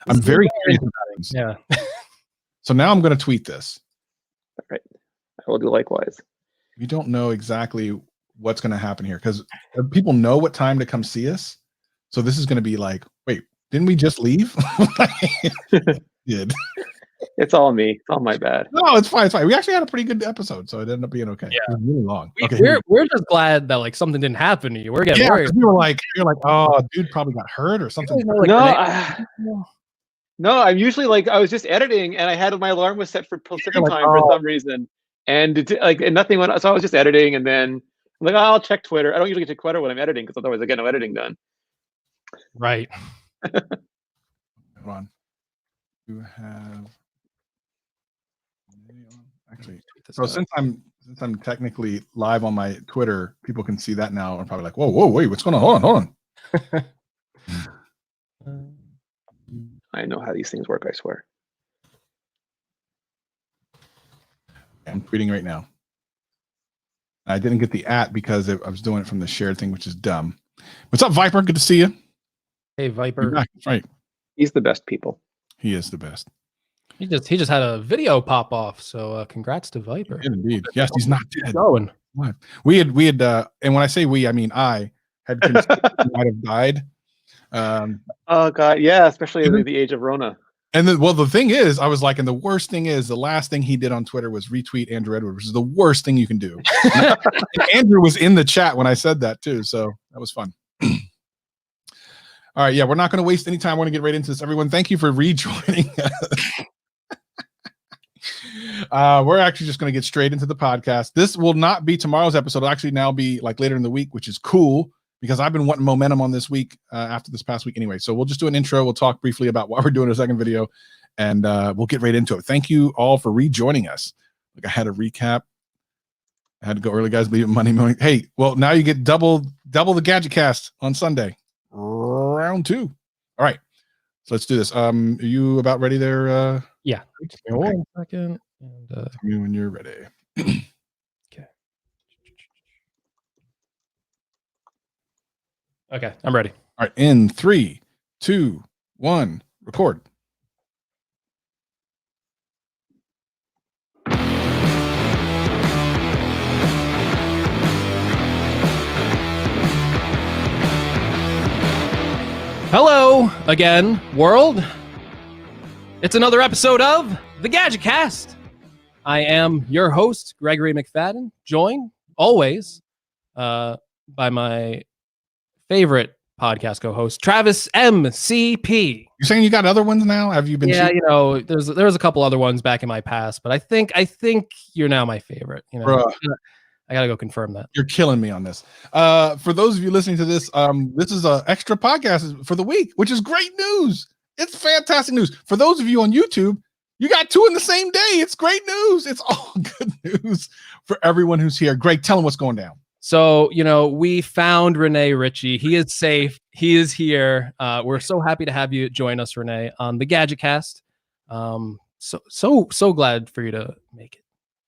I'm very curious about things. Yeah. So now I'm going to tweet this. All right. I will do likewise. We don't know exactly what's going to happen here because people know what time to come see us. So this is going to be like, wait, didn't we just leave? Did. It's all me. It's all my bad. No, it's fine. It's fine. We actually had a pretty good episode, so it ended up being okay. Yeah. It was really long. We're just glad that like something didn't happen to you. We're getting worried. We were like, oh, dude probably got hurt or something. No, I'm usually like I was just editing and I had my alarm was set for Pacific time for some reason, and and nothing went. So I was just editing, and then I'm like, I'll check Twitter. I don't usually check Twitter when I'm editing because otherwise I get no editing done. Right. Hold on. You have actually. So since I'm technically live on my Twitter, people can see that now and probably like, whoa, wait, what's going on? Hold on. I know how these things work, I swear. I'm tweeting right now. I didn't get the @ because I was doing it from the shared thing, which is dumb. What's up, Viper? Good to see you. Hey, Viper. That's right. He's the best, people. He is the best. He just had a video pop off. So congrats to Viper. Indeed. Yes, he's not dead. Going. We had, and when I say we, I mean I had might have died. Oh God, yeah, especially in the age of Rona. And then, the thing is, I was like, and the worst thing is, the last thing he did on Twitter was retweet Andrew Edwards, which is the worst thing you can do. And Andrew was in the chat when I said that too, so that was fun. All right, yeah, we're not going to waste any time. I want to get right into this. Everyone, thank you for rejoining us. We're actually just going to get straight into the podcast. This will not be tomorrow's episode. It'll actually now be like later in the week, which is cool because I've been wanting momentum on this week after this past week anyway. So we'll just do an intro. We'll talk briefly about why we're doing a second video, and we'll get right into it. Thank you all for rejoining us. Like I had a recap. I had to go early, guys. Leave it Monday morning. Hey, well, now you get double the Gadget Cast on Sunday. Round 2. All right. So let's do this. Are you about ready there? Yeah. Okay. 1 second. And tell me when you're ready. Okay. Okay, I'm ready. All right. In 3, 2, 1, record. Hello again, world. It's another episode of the Gadget Cast. I am your host, Gregory McFadden, joined always by my favorite podcast co-host, Travis MCP. You're saying you got other ones now? Have you been? Yeah, there's a couple other ones back in my past, but I think you're now my favorite. I gotta go confirm that. You're killing me on this. For those of you listening to this, this is an extra podcast for the week, which is great news. It's fantastic news. For those of you on YouTube, you got 2 in the same day. It's great news. It's all good news for everyone who's here. Greg, tell them what's going down. So, we found Rene Ritchie. He is safe. He is here. We're so happy to have you join us, Rene, on the Gadget Cast. So glad for you to make it.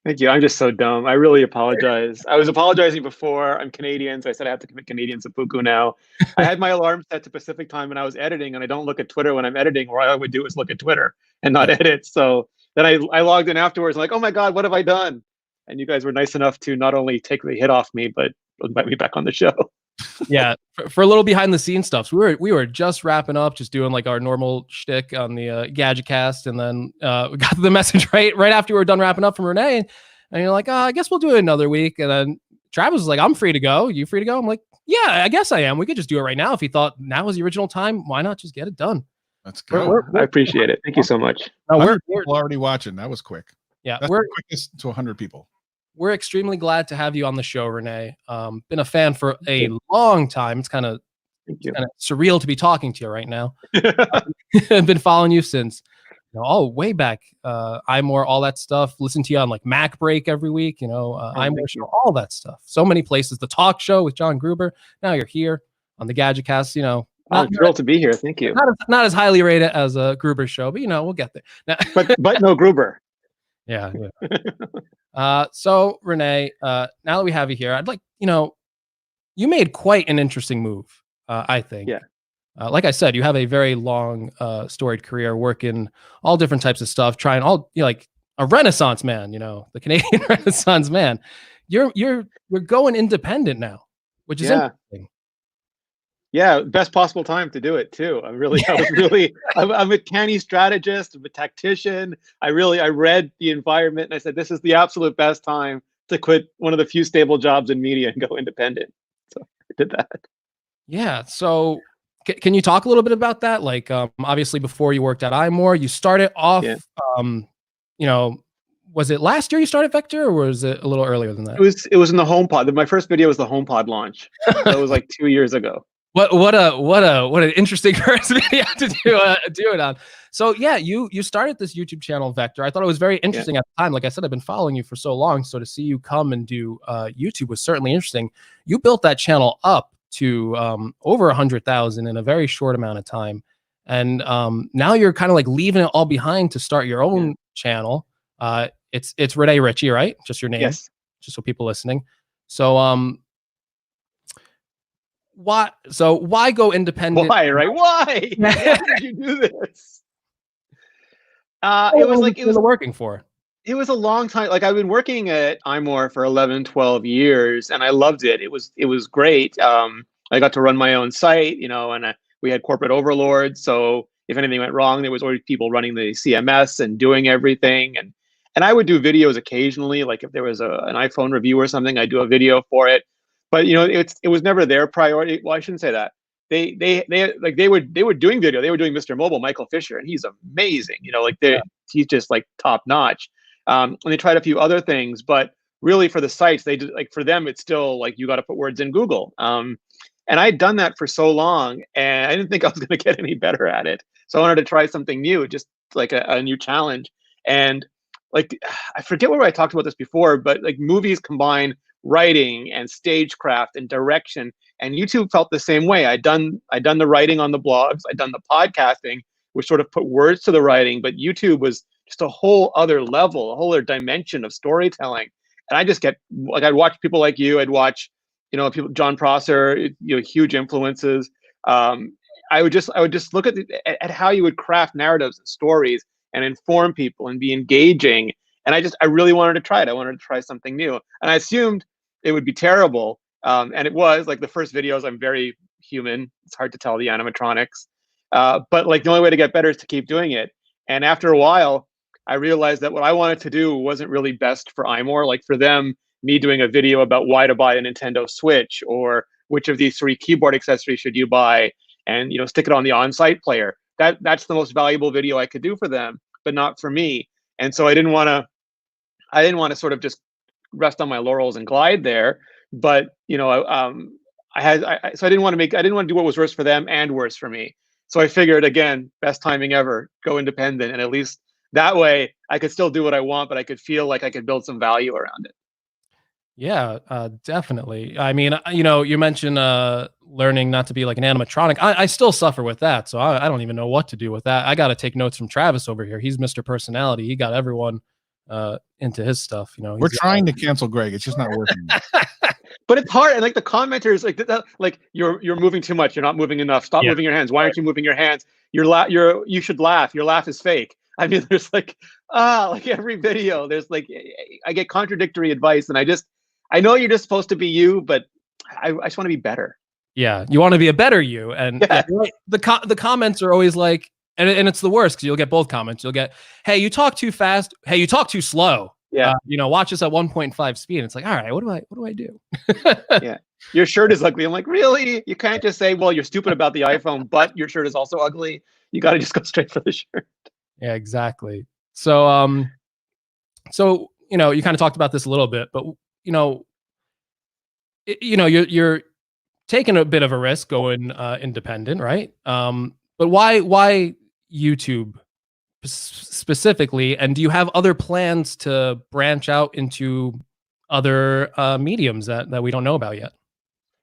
Thank you. I'm just so dumb. I really apologize. I was apologizing before. I'm Canadian, so I said I have to commit Canadian seppuku now. I had my alarm set to Pacific time when I was editing, and I don't look at Twitter when I'm editing. What I would do is look at Twitter and not edit. So then I logged in afterwards, like, oh my God, what have I done? And you guys were nice enough to not only take the hit off me, but invite me back on the show. Yeah, for a little behind the scenes stuff. So we were just wrapping up, just doing like our normal shtick on the Gadget Cast, and then we got the message right after we were done wrapping up from Renee, and you're like, I guess we'll do it another week. And then Travis was like, I'm free to go. You free to go? I'm like, yeah, I guess I am. We could just do it right now. If he thought now was the original time, why not just get it done? Let's go. I appreciate it. Thank you so much. We're already watching. That was quick. Yeah, that's the quickest to 100 people. We're extremely glad to have you on the show, Renee. Been a fan for a long time. It's kind of surreal to be talking to you right now. I've been following you since way back. iMore, all that stuff. Listen to you on like Mac Break every week. iMore show, all that stuff. So many places. The talk show with John Gruber. Now you're here on the Gadget Cast. I'm thrilled to be here. Thank you. Not as highly rated as a Gruber show, but we'll get there. Now, but no Gruber. Yeah. So Renee, now that we have you here, I'd like, you made quite an interesting move, I think. Yeah. like I said, you have a very long, storied career working all different types of stuff, trying all, like a Renaissance man, the Canadian Renaissance man. You're going independent now, which is Yeah. interesting. Yeah, best possible time to do it too. I'm a canny strategist, I'm a tactician. I read the environment and I said, this is the absolute best time to quit one of the few stable jobs in media and go independent. So I did that. Yeah. So can you talk a little bit about that? Like, obviously before you worked at iMore, you started off, Yeah. Was it last year you started Vector, or was it a little earlier than that? It was in the HomePod. My first video was the HomePod launch. So it was like 2 years ago. What an interesting first video to do it on. So yeah, you started this YouTube channel Vector. I thought it was very interesting at the time. Like I said, I've been following you for so long, so to see you come and do YouTube was certainly interesting. You built that channel up to over 100,000 in a very short amount of time, and now you're kind of like leaving it all behind to start your own channel. It's Rene Ritchie, right? Just your name, Yes. just so people listening. So why go independent? Why, right? Why? Why did you do this? It was working for. It was a long time. Like I've been working at iMore for 11, 12 years and I loved it. It was great. I got to run my own site, and we had corporate overlords. So if anything went wrong, there was always people running the CMS and doing everything. And I would do videos occasionally, like if there was an iPhone review or something, I'd do a video for it. But it was never their priority. Well, I shouldn't say that. They were doing video. They were doing Mr. Mobile, Michael Fisher, and he's amazing. He's just like top notch. And they tried a few other things, but really for the sites, they did, like for them, it's still like you got to put words in Google. And I'd done that for so long, and I didn't think I was going to get any better at it. So I wanted to try something new, just like a new challenge. And like I forget where I talked about this before, but like movies combine writing and stagecraft and direction, and YouTube felt the same way. I'd done the writing on the blogs, I'd done the podcasting, which sort of put words to the writing, but YouTube was just a whole other level, a whole other dimension of storytelling. And I just get like, I'd watch people like you, I'd watch people, John Prosser, huge influences. I would just look at how you would craft narratives and stories and inform people and be engaging. And I really wanted to try it. I wanted to try something new. And I assumed it would be terrible. And it was. Like the first videos, I'm very human. It's hard to tell the animatronics. But like the only way to get better is to keep doing it. And after a while, I realized that what I wanted to do wasn't really best for iMore. Like for them, me doing a video about why to buy a Nintendo Switch or which of these 3 keyboard accessories should you buy, and stick it on the on-site player. That's the most valuable video I could do for them, but not for me. And so I didn't want to sort of just rest on my laurels and glide there. But so I didn't want to do what was worse for them and worse for me. So I figured, again, best timing ever, go independent, and at least that way I could still do what I want, but I could feel like I could build some value around it. Yeah, definitely. I mean, you mentioned learning not to be like an animatronic. I still suffer with that, so I don't even know what to do with that. I got to take notes from Travis over here. He's Mr. Personality. He got everyone into his stuff. We're trying to cancel Greg. It's just not working. But it's hard, and like the commenters, like you're moving too much. You're not moving enough. Stop moving your hands. Why aren't you moving your hands? You should laugh. Your laugh is fake. I mean, there's like every video, there's like I get contradictory advice, and I know you're just supposed to be you, but I just want to be better. Yeah, you want to be a better you, and the comments are always like, and it's the worst because you'll get both comments. You'll get, "Hey, you talk too fast. Hey, you talk too slow. Yeah, watch us at 1.5 speed." And it's like, all right, what do I do? Yeah, your shirt is ugly. I'm like, really? You can't just say, well, you're stupid about the iPhone, but your shirt is also ugly. You got to just go straight for the shirt. Yeah, exactly. So, you kind of talked about this a little bit, but you're taking a bit of a risk going independent, right? But why YouTube specifically? And do you have other plans to branch out into other mediums that we don't know about yet?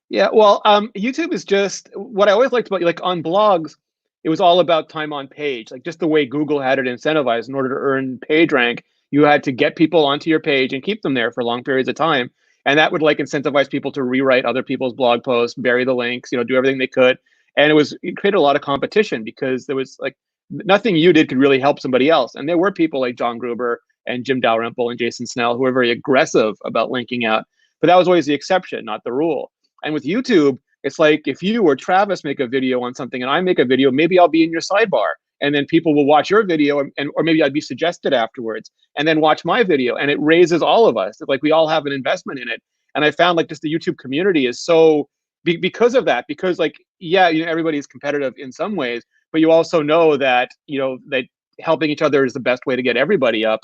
Yeah, well, YouTube is just what I always liked about, like on blogs, it was all about time on page, like just the way Google had it incentivized. In order to earn page rank, you had to get people onto your page and keep them there for long periods of time. And that would like incentivize people to rewrite other people's blog posts, bury the links, do everything they could. And it created a lot of competition because there was like nothing you did could really help somebody else. And there were people like John Gruber and Jim Dalrymple and Jason Snell who were very aggressive about linking out. But that was always the exception, not the rule. And with YouTube, it's like if you or Travis make a video on something and I make a video, maybe I'll be in your sidebar. And then people will watch your video or maybe I'd be suggested afterwards and then watch my video. And it raises all of us. Like we all have an investment in it. And I found like just the YouTube community is so because of that, because like, yeah, everybody's competitive in some ways, but you also know that, that helping each other is the best way to get everybody up.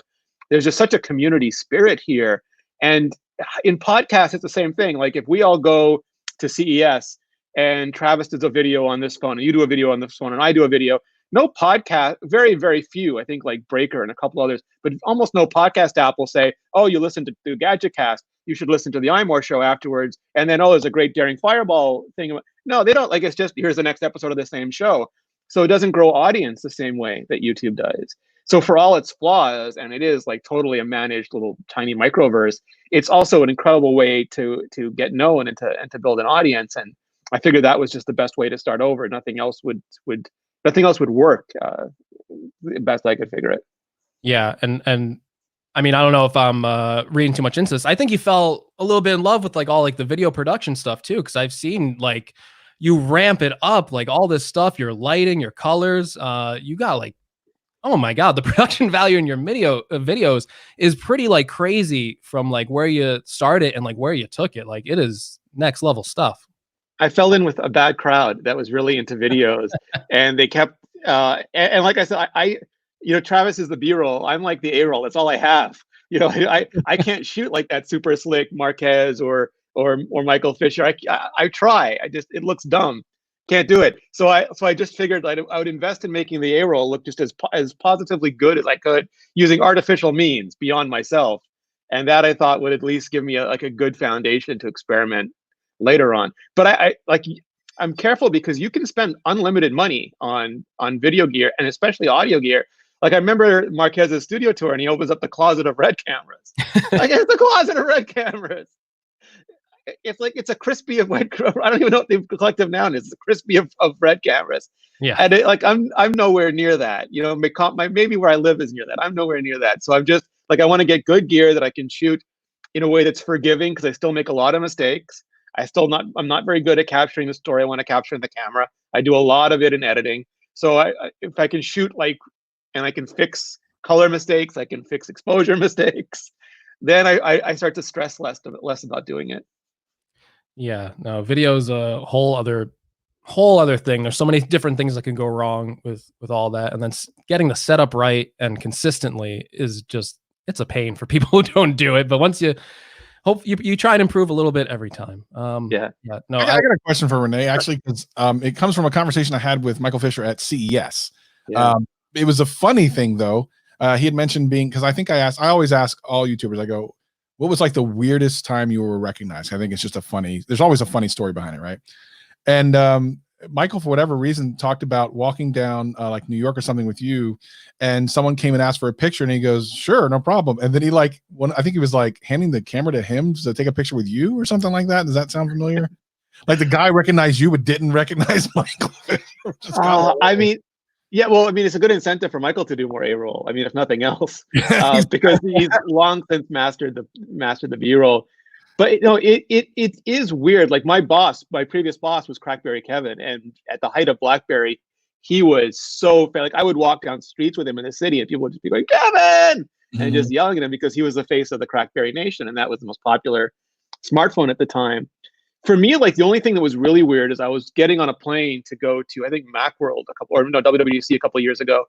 There's just such a community spirit here. And in podcasts, it's the same thing. Like if we all go to CES and Travis does a video on this phone and you do a video on this phone and I do a video, no podcast, very, very few, I think like Breaker and a couple others, but almost no podcast app will say, oh, you listen to the Gadgetcast, you should listen to the iMore show afterwards. And then, oh, there's a great Daring Fireball thing. No, they don't. Like, it's just, here's the next episode of the same show. So it doesn't grow audience the same way that YouTube does. So for all its flaws, and it is like totally a managed little tiny microverse, it's also an incredible way to get known and to build an audience. And I figured that was just the best way to start over. Nothing else would work. Best I could figure it. Yeah, and I mean, I don't know if I'm reading too much into this. I think you fell a little bit in love with like all like the video production stuff too, because I've seen like you ramp it up, like all this stuff, your lighting, your colors. You got like, oh my God, the production value in your videos is pretty like crazy from like where you started and like where you took it. Like it is next level stuff. I fell in with a bad crowd that was really into videos, and they kept and like I said, I Travis is the B-roll. I'm like the A-roll. That's all I have. I can't shoot like that super slick Marquez or Michael Fisher. I try. It looks dumb. Can't do it. So I just figured I would invest in making the A-roll look just as positively good as I could using artificial means beyond myself, and that I thought would at least give me a good foundation to experiment later on. But I'm careful because you can spend unlimited money on video gear and especially audio gear. Like I remember Marquez's studio tour and he opens up the closet of red cameras. Like it's the closet of red cameras. It's like it's a crispy of white. I don't even know what the collective noun is. It's a crispy of red cameras. Yeah. And I'm nowhere near that. Maybe where I live is near that. I'm nowhere near that. So I'm just like I want to get good gear that I can shoot in a way that's forgiving because I still make a lot of mistakes. I'm not very good at capturing the story I want to capture in the camera. I do a lot of it in editing. So if I can shoot and I can fix color mistakes, I can fix exposure mistakes, then I start to stress less about doing it. Yeah, no, video is a whole other thing. There's so many different things that can go wrong with all that. And then getting the setup right and consistently is just, it's a pain for people who don't do it. But once you try and improve a little bit every time. Yeah. No, I got a question for Renee, actually, because it comes from a conversation I had with Michael Fisher at CES. Yeah. It was a funny thing though. He had mentioned because I think I always ask all YouTubers, I go, what was like the weirdest time you were recognized? I think it's just there's always a funny story behind it, right? And Michael, for whatever reason, talked about walking down like New York or something with you, and someone came and asked for a picture, and he goes, "Sure, no problem." And then I think he was like handing the camera to him to take a picture with you or something like that. Does that sound familiar? Like the guy recognized you but didn't recognize Michael. I mean, yeah, well, I mean, it's a good incentive for Michael to do more A-roll. I mean, if nothing else, because he's long since mastered the B-roll. But it is weird. Like my previous boss was Crackberry Kevin, and at the height of BlackBerry, he was so like I would walk down streets with him in the city, and people would just be going Kevin, and just yelling at him because he was the face of the Crackberry Nation, and that was the most popular smartphone at the time. For me, like the only thing that was really weird is I was getting on a plane to go to, I think, Macworld WWDC a couple of years ago.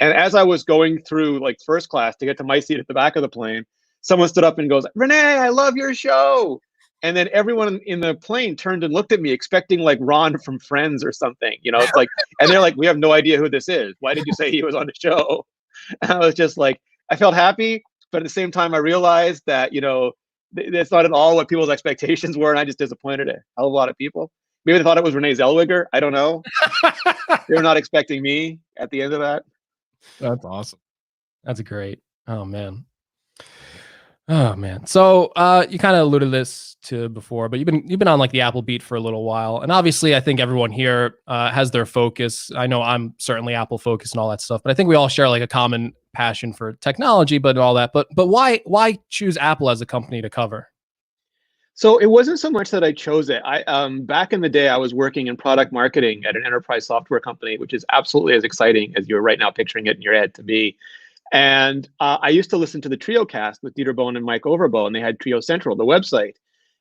And as I was going through like first class to get to my seat at the back of the plane, someone stood up and goes, "Renee, I love your show." And then everyone in the plane turned and looked at me expecting like Ron from Friends or something, it's like, and they're like, "We have no idea who this is. Why did you say he was on the show?" And I was just like, I felt happy, but at the same time, I realized that, that's not at all what people's expectations were, and I just disappointed a hell of a lot of people. Maybe they thought it was Renee Zellweger. I don't know. They were not expecting me at the end of that. That's awesome. That's great. Oh man. Oh man. So you kind of alluded this to before, but you've been on like the Apple beat for a little while. And obviously I think everyone here has their focus. I know I'm certainly Apple focused and all that stuff, but I think we all share like a common passion for technology, but all that. But why choose Apple as a company to cover? So it wasn't so much that I chose it. I back in the day, I was working in product marketing at an enterprise software company, which is absolutely as exciting as you're right now picturing it in your head to be. And I used to listen to the Trio Cast with Dieter Bohn and Mike Overbo, and they had Trio Central, the website.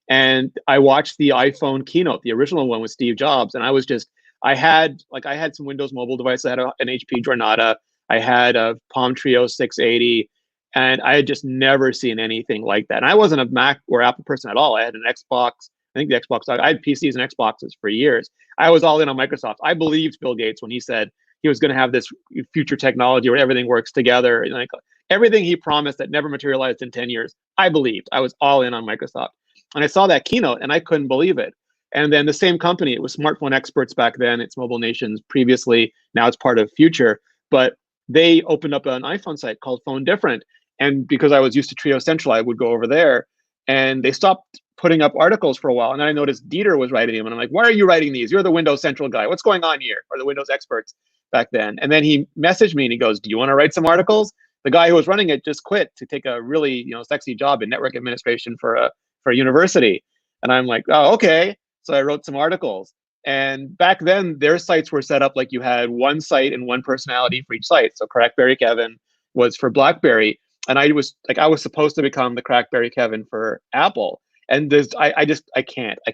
And I watched the iPhone keynote, the original one with Steve Jobs, and I had some Windows mobile device. I had an HP Jornada. I had a Palm Trio 680, and I had just never seen anything like that. And I wasn't a Mac or Apple person at all. I had an Xbox. I think the Xbox. I had PCs and Xboxes for years. I was all in on Microsoft. I believed Bill Gates when he said he was going to have this future technology where everything works together. And like everything he promised that never materialized in 10 years, I believed. I was all in on Microsoft. And I saw that keynote and I couldn't believe it. And then the same company, it was Smartphone Experts back then, it's Mobile Nations previously, now it's part of Future, but they opened up an iPhone site called Phone Different. And because I was used to Trio Central, I would go over there and they stopped putting up articles for a while. And then I noticed Dieter was writing them. And I'm like, why are you writing these? You're the Windows Central guy. What's going on here? Or the Windows experts back then. And then he messaged me and he goes, do you want to write some articles? The guy who was running it just quit to take a really, sexy job in network administration for a university. And I'm like, oh, okay. So I wrote some articles. And back then, their sites were set up like you had one site and one personality for each site. So Crackberry Kevin was for BlackBerry, and I was supposed to become the Crackberry Kevin for Apple. And I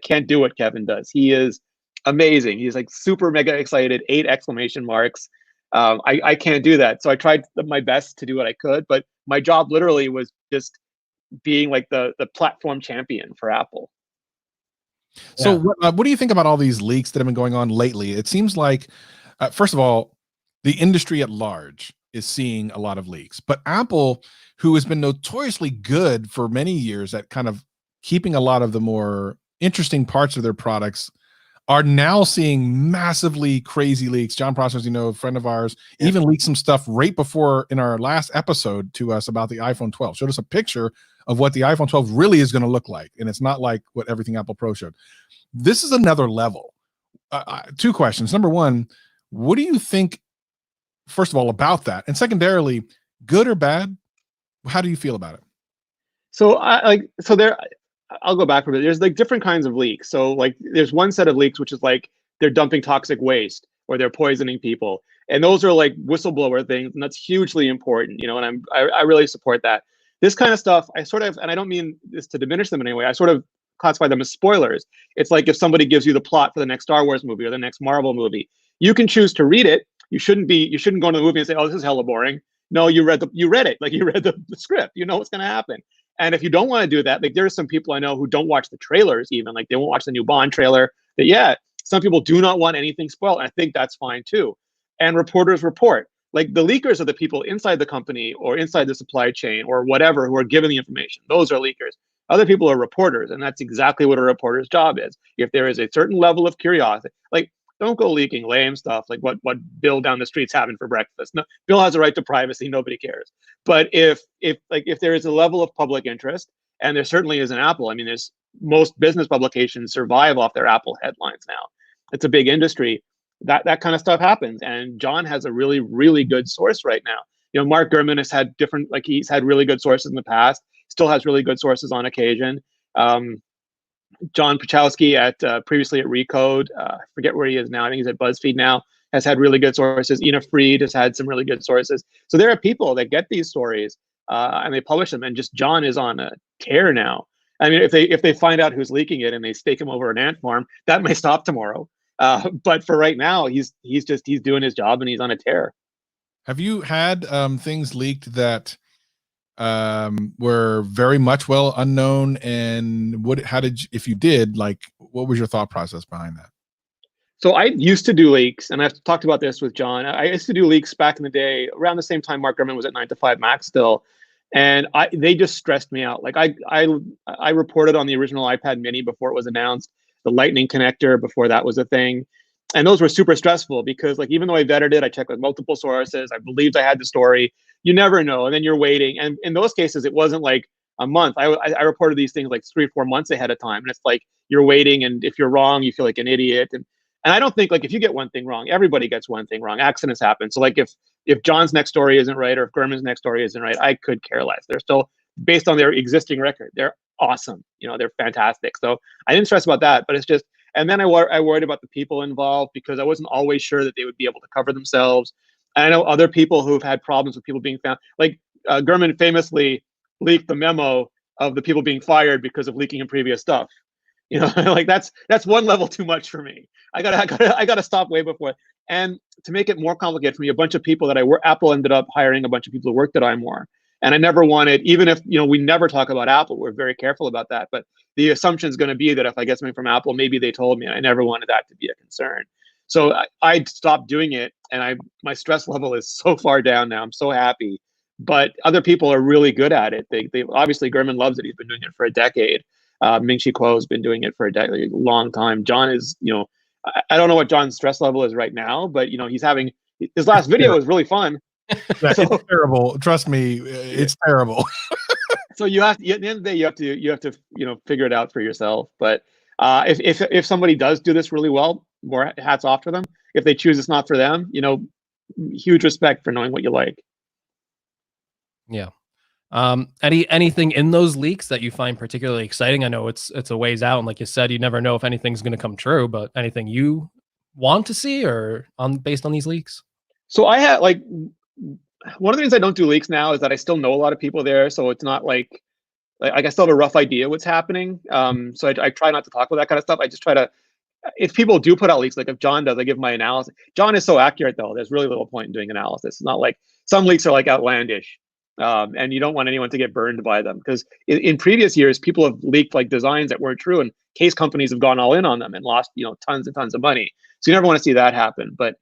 can't do what Kevin does. He is amazing. He's like super mega excited, 8 exclamation marks. I can't do that. So I tried my best to do what I could, but my job literally was just being like the platform champion for Apple. So what do you think about all these leaks that have been going on lately? It seems like, first of all, the industry at large is seeing a lot of leaks, but Apple, who has been notoriously good for many years at kind of keeping a lot of the more interesting parts of their products, are now seeing massively crazy leaks. John Prosser, as you know, a friend of ours, even leaked some stuff right before in our last episode to us about the iPhone 12. Showed us a picture of what the iPhone 12 really is going to look like. And it's not like what everything Apple Pro showed. This is another level. 2 questions. Number one, what do you think, first of all, about that? And secondarily, good or bad? How do you feel about it? So I'll go back for a bit. There's like different kinds of leaks. So like there's one set of leaks, which is like they're dumping toxic waste or they're poisoning people. And those are like whistleblower things. And that's hugely important, and I really support that. This kind of stuff, I sort of, and I don't mean this to diminish them in any way, I sort of classify them as spoilers. It's like if somebody gives you the plot for the next Star Wars movie or the next Marvel movie, you can choose to read it. You shouldn't go into the movie and say, oh, this is hella boring. No, you read it. Like you read the script, you know what's going to happen. And if you don't want to do that, like there are some people I know who don't watch the trailers even, like they won't watch the new Bond trailer. But yeah, some people do not want anything spoiled. And I think that's fine too. And reporters report. Like the leakers are the people inside the company or inside the supply chain or whatever who are given the information. Those are leakers. Other people are reporters, and that's exactly what a reporter's job is. If there is a certain level of curiosity, like don't go leaking lame stuff like what Bill down the street's having for breakfast. No, Bill has a right to privacy. Nobody cares. But if there is a level of public interest, and there certainly is in Apple, I mean, there's most business publications survive off their Apple headlines now. It's a big industry. That kind of stuff happens, and John has a really, really good source right now. Mark Gurman has had he's had really good sources in the past. Still has really good sources on occasion. John Pachowski previously at Recode, I forget where he is now. I think he's at BuzzFeed now. Has had really good sources. Ina Fried has had some really good sources. So there are people that get these stories and they publish them. And just John is on a tear now. I mean, if they find out who's leaking it and they stake him over an ant farm, that may stop tomorrow. But for right now, he's doing his job and he's on a tear. Have you had things leaked that were very much well unknown? And if you did, like, what was your thought process behind that? So I used to do leaks, and I've talked about this with John. I used to do leaks back in the day, around the same time Mark Gurman was at 9 to 5 Mac still, and they just stressed me out. Like I reported on the original iPad Mini before it was announced, the Lightning connector before that was a thing, and those were super stressful because like even though I vetted it, I checked with multiple sources, I believed I had the story. You never know, and then you're waiting. And in those cases, it wasn't like a month. I reported these things like 3 or 4 months ahead of time, and it's like you're waiting, and if you're wrong, you feel like an idiot. And I don't think like if you get one thing wrong, everybody gets one thing wrong. Accidents happen. So like if John's next story isn't right, or if Gurman's next story isn't right, I could care less. They're still based on their existing record. They're awesome. They're fantastic. So I didn't stress about that, but it's just. And then I worried about the people involved, because I wasn't always sure that they would be able to cover themselves. And I know other people who've had problems with people being found. Like Gurman famously leaked the memo of the people being fired because of leaking in previous stuff. Like that's one level too much for me. I gotta stop way before. And to make it more complicated for me, a bunch of people that Apple ended up hiring a bunch of people who worked at iMore. And I never wanted, even if, we never talk about Apple, we're very careful about that. But the assumption is going to be that if I get something from Apple, maybe they told me, and I never wanted that to be a concern. So I stopped doing it, and my stress level is so far down now. I'm so happy. But other people are really good at it. They obviously, Gurman loves it. He's been doing it for a decade. Ming-Chi Kuo has been doing it for a long time. John is, I don't know what John's stress level is right now, but he's having, his last video was really fun. Yeah, so, it's terrible. Trust me, it's terrible. So you have to, at the end of the day, you have to figure it out for yourself. But if somebody does do this really well, more hats off to them. If they choose it's not for them, huge respect for knowing what you like. Yeah. Anything in those leaks that you find particularly exciting? I know it's a ways out, and like you said, you never know if anything's going to come true. But anything you want to see or based on these leaks? So I had one of the things I don't do leaks now is that I still know a lot of people there, so it's not like I still have a rough idea what's happening. So I try not to talk about that kind of stuff. I just try to, if people do put out leaks, like if John does, I give my analysis. John is so accurate though. There's really little point in doing analysis. It's not like some leaks are like outlandish, and you don't want anyone to get burned by them, because in previous years people have leaked like designs that weren't true, and case companies have gone all in on them and lost tons and tons of money. So you never want to see that happen. But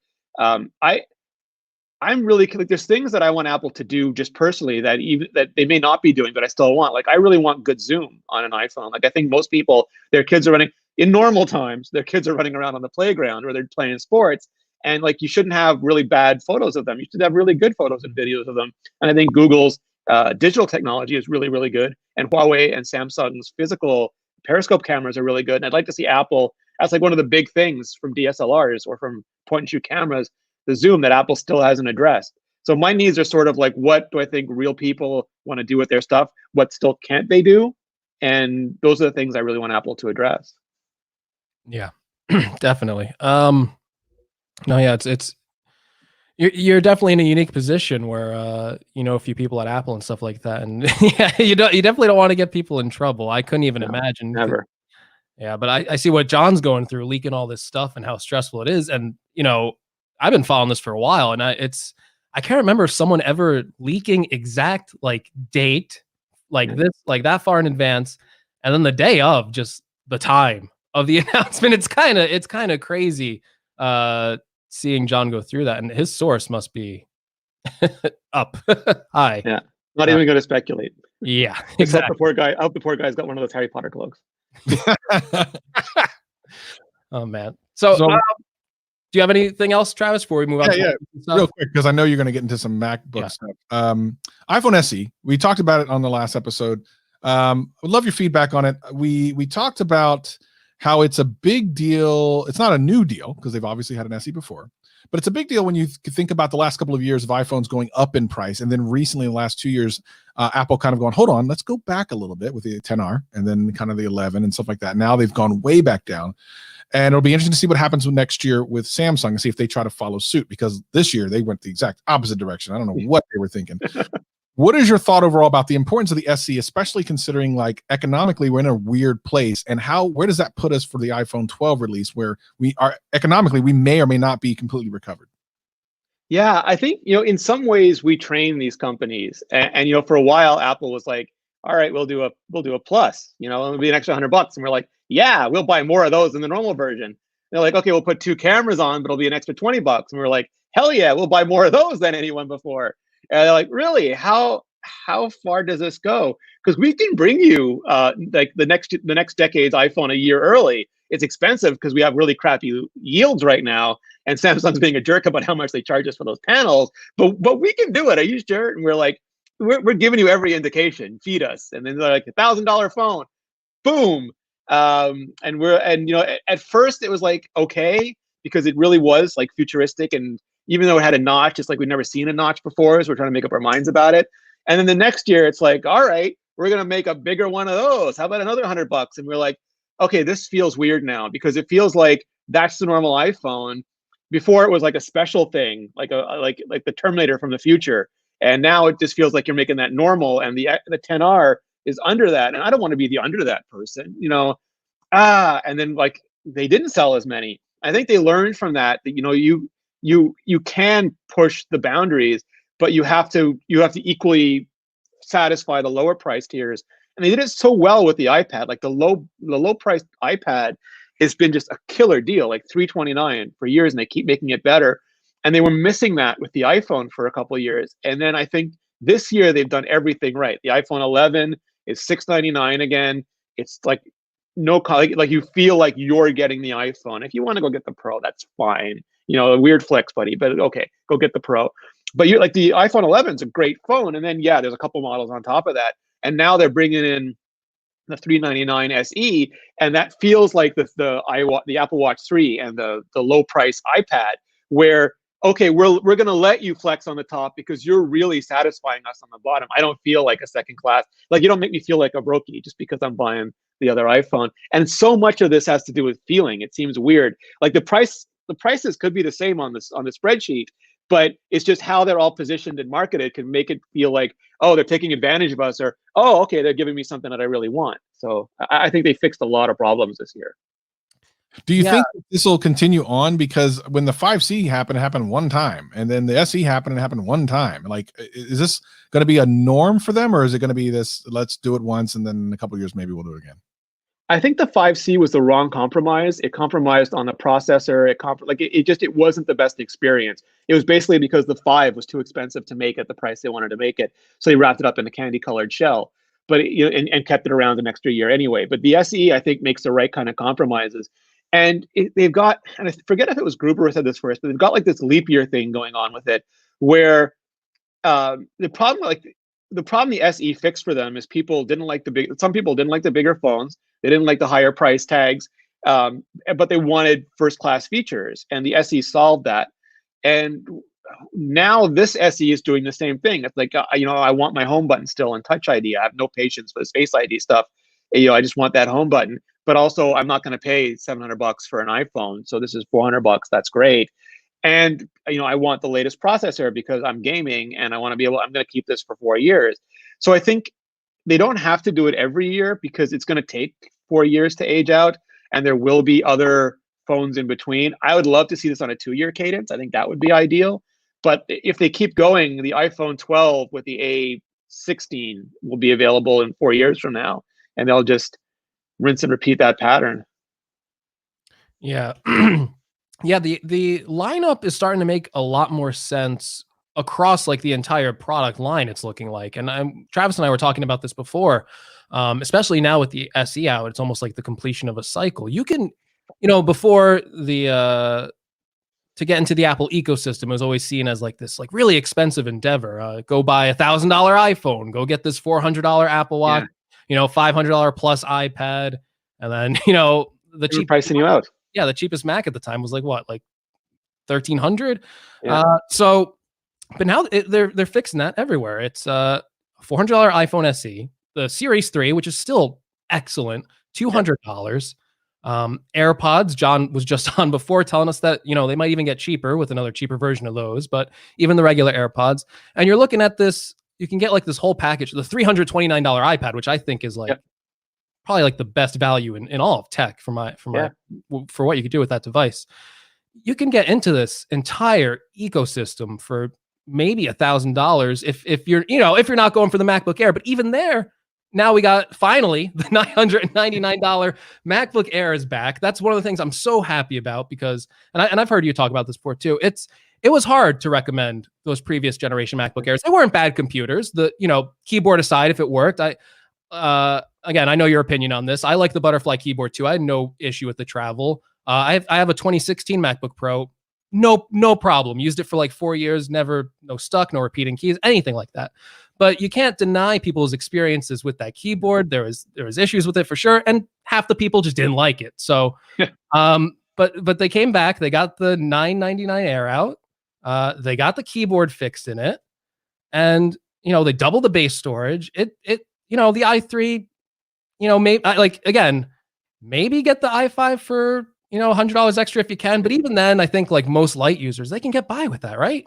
I'm really like, there's things that I want Apple to do just personally that they may not be doing, but I still want. Like I really want good zoom on an iPhone. Like I think most people, their kids are running in normal times. Their kids are running around on the playground or they're playing sports, and like you shouldn't have really bad photos of them. You should have really good photos and videos of them. And I think Google's digital technology is really, really good, and Huawei and Samsung's physical periscope cameras are really good. And I'd like to see Apple. That's like one of the big things from DSLRs or from point-and-shoot cameras. The zoom that Apple still hasn't addressed. So my needs are sort of like, what do I think real people want to do with their stuff? What still can't they do? And those are the things I really want Apple to address. Yeah, definitely. No, yeah, you're definitely in a unique position where a few people at Apple and stuff like that, and yeah, you definitely don't want to get people in trouble. I couldn't even imagine. Never. Yeah, but I see what John's going through, leaking all this stuff and how stressful it is, and I've been following this for a while, and I can't remember someone ever leaking exact like date like this, like that far in advance, and then the day of, just the time of the announcement. It's kind of crazy seeing John go through that, and his source must be up high. Yeah, not even going to speculate. Yeah, exactly. Except the poor guy. I hope the poor guy's got one of those Harry Potter cloaks. Oh man. So do you have anything else, Travis, before we move on? Yeah, real quick, because I know you're going to get into some MacBook stuff. iPhone SE, we talked about it on the last episode. I would love your feedback on it. We talked about how it's a big deal. It's not a new deal because they've obviously had an SE before, but it's a big deal when you think about the last couple of years of iPhones going up in price. And then recently, in the last 2 years, Apple kind of going, hold on, let's go back a little bit with the 10R and then kind of the 11 and stuff like that. Now they've gone way back down. And it'll be interesting to see what happens next year with Samsung and see if they try to follow suit, because this year they went the exact opposite direction. I don't know what they were thinking. What is your thought overall about the importance of the SE, especially considering like economically we're in a weird place, and where does that put us for the iPhone 12 release, where we are economically, we may or may not be completely recovered? Yeah, I think, in some ways we train these companies, and for a while Apple was like, all right, we'll do a plus, it'll be an extra $100, and we're like, yeah, we'll buy more of those than the normal version. And they're like, okay, we'll put 2 cameras on, but it'll be an extra $20, and we're like, hell yeah, we'll buy more of those than anyone before. And they're like, really? How far does this go? Because we can bring you like the next decade's iPhone a year early. It's expensive because we have really crappy yields right now, and Samsung's being a jerk about how much they charge us for those panels. But we can do it. Are you sure? And we're like, we're giving you every indication. Feed us. And then they're like $1,000 phone. Boom. And at first it was like, okay, because it really was like futuristic. And even though it had a notch, it's like we'd never seen a notch before. So we're trying to make up our minds about it. And then the next year it's like, all right, we're going to make a bigger one of those. How about another $100? And we're like, okay, this feels weird now, because it feels like that's the normal iPhone. Before it was like a special thing, like the Terminator from the future. And now it just feels like you're making that normal, and the 10R is under that. And I don't want to be the under that person, and then like they didn't sell as many. I think they learned from that you can push the boundaries, but you have to equally satisfy the lower price tiers. And they did it so well with the iPad. Like the low priced iPad has been just a killer deal, like $329 for years, and they keep making it better. And they were missing that with the iPhone for a couple of years. And then I think this year they've done everything right. The iPhone 11 is $699 again. It's like like you feel like you're getting the iPhone. If you want to go get the Pro, that's fine. A weird flex, buddy, but okay, go get the Pro. But you're like, the iPhone 11 is a great phone, and then there's a couple models on top of that, and now they're bringing in the $399 SE, and that feels like the Apple Watch 3 and the low price iPad, where okay, we're going to let you flex on the top because you're really satisfying us on the bottom. I don't feel like a second class. Like, you don't make me feel like a brokey just because I'm buying the other iPhone. And so much of this has to do with feeling. It seems weird. Like the prices could be the same on the spreadsheet, but it's just how they're all positioned and marketed can make it feel like, oh, they're taking advantage of us, or, oh, okay, they're giving me something that I really want. So I think they fixed a lot of problems this year. Do you think this will continue on? Because when the 5C happened, it happened one time, and then the SE happened, and it happened one time. Like, is this going to be a norm for them, or is it going to be this, let's do it once, and then in a couple of years, maybe we'll do it again? I think the 5C was the wrong compromise. It compromised on the processor. It wasn't the best experience. It was basically because the 5 was too expensive to make at the price they wanted to make it. So they wrapped it up in a candy colored shell, but and kept it around an extra year anyway. But the SE, I think, makes the right kind of compromises. And they've got, and I forget if it was Gruber who said this first, but they've got like this leap year thing going on with it, where the problem the SE fixed for them is some people didn't like the bigger phones. They didn't like the higher price tags, but they wanted first class features, and the SE solved that. And now this SE is doing the same thing. It's like, I want my home button still and Touch ID. I have no patience for the Face ID stuff. I just want that home button. But also, I'm not going to pay $700 for an iPhone. So this is $400. That's great. And I want the latest processor because I'm gaming, and I'm going to keep this for 4 years. So I think they don't have to do it every year, because it's going to take 4 years to age out, and there will be other phones in between. I would love to see this on a 2-year cadence. I think that would be ideal. But if they keep going, the iPhone 12 with the A16 will be available in 4 years from now, and they'll just rinse and repeat that pattern. Yeah. Yeah, the lineup is starting to make a lot more sense across like the entire product line, it's looking like. And Travis and I were talking about this before, especially now with the SE out, it's almost like the completion of a cycle. You can, before to get into the Apple ecosystem, it was always seen as like this like really expensive endeavor. Go buy $1,000 iPhone, go get this $400 Apple Watch, $500 plus iPad, and then the cheap pricing you out. Yeah, the cheapest Mac at the time was like what, like $1,300. Yeah. But now they're fixing that everywhere. It's $400 iPhone SE, the Series 3, which is still excellent, $200. AirPods, John was just on before telling us that they might even get cheaper with another cheaper version of those, but even the regular AirPods. And you're looking at this, you can get like this whole package, the $329 iPad, which I think is like probably like the best value in all of tech for what you could do with that device. You can get into this entire ecosystem for maybe $1,000 if you're not going for the MacBook Air. But even there, now we got finally the $999 MacBook Air is back. That's one of the things I'm so happy about, because and I've heard you talk about this before too. It was hard to recommend those previous generation MacBook Airs. They weren't bad computers. The keyboard aside, if it worked, again, I know your opinion on this. I like the butterfly keyboard too. I had no issue with the travel. I have a 2016 MacBook Pro. No problem. Used it for like 4 years. No stuck, no repeating keys, anything like that. but you can't deny people's experiences with that keyboard. There was issues with it for sure, and half the people just didn't like it. So, but they came back. They got the 999 Air out. They got the keyboard fixed in it, and they doubled the base storage. The i3, maybe maybe get the i5 for $100 extra if you can. But even then, I think like most light users, they can get by with that, right?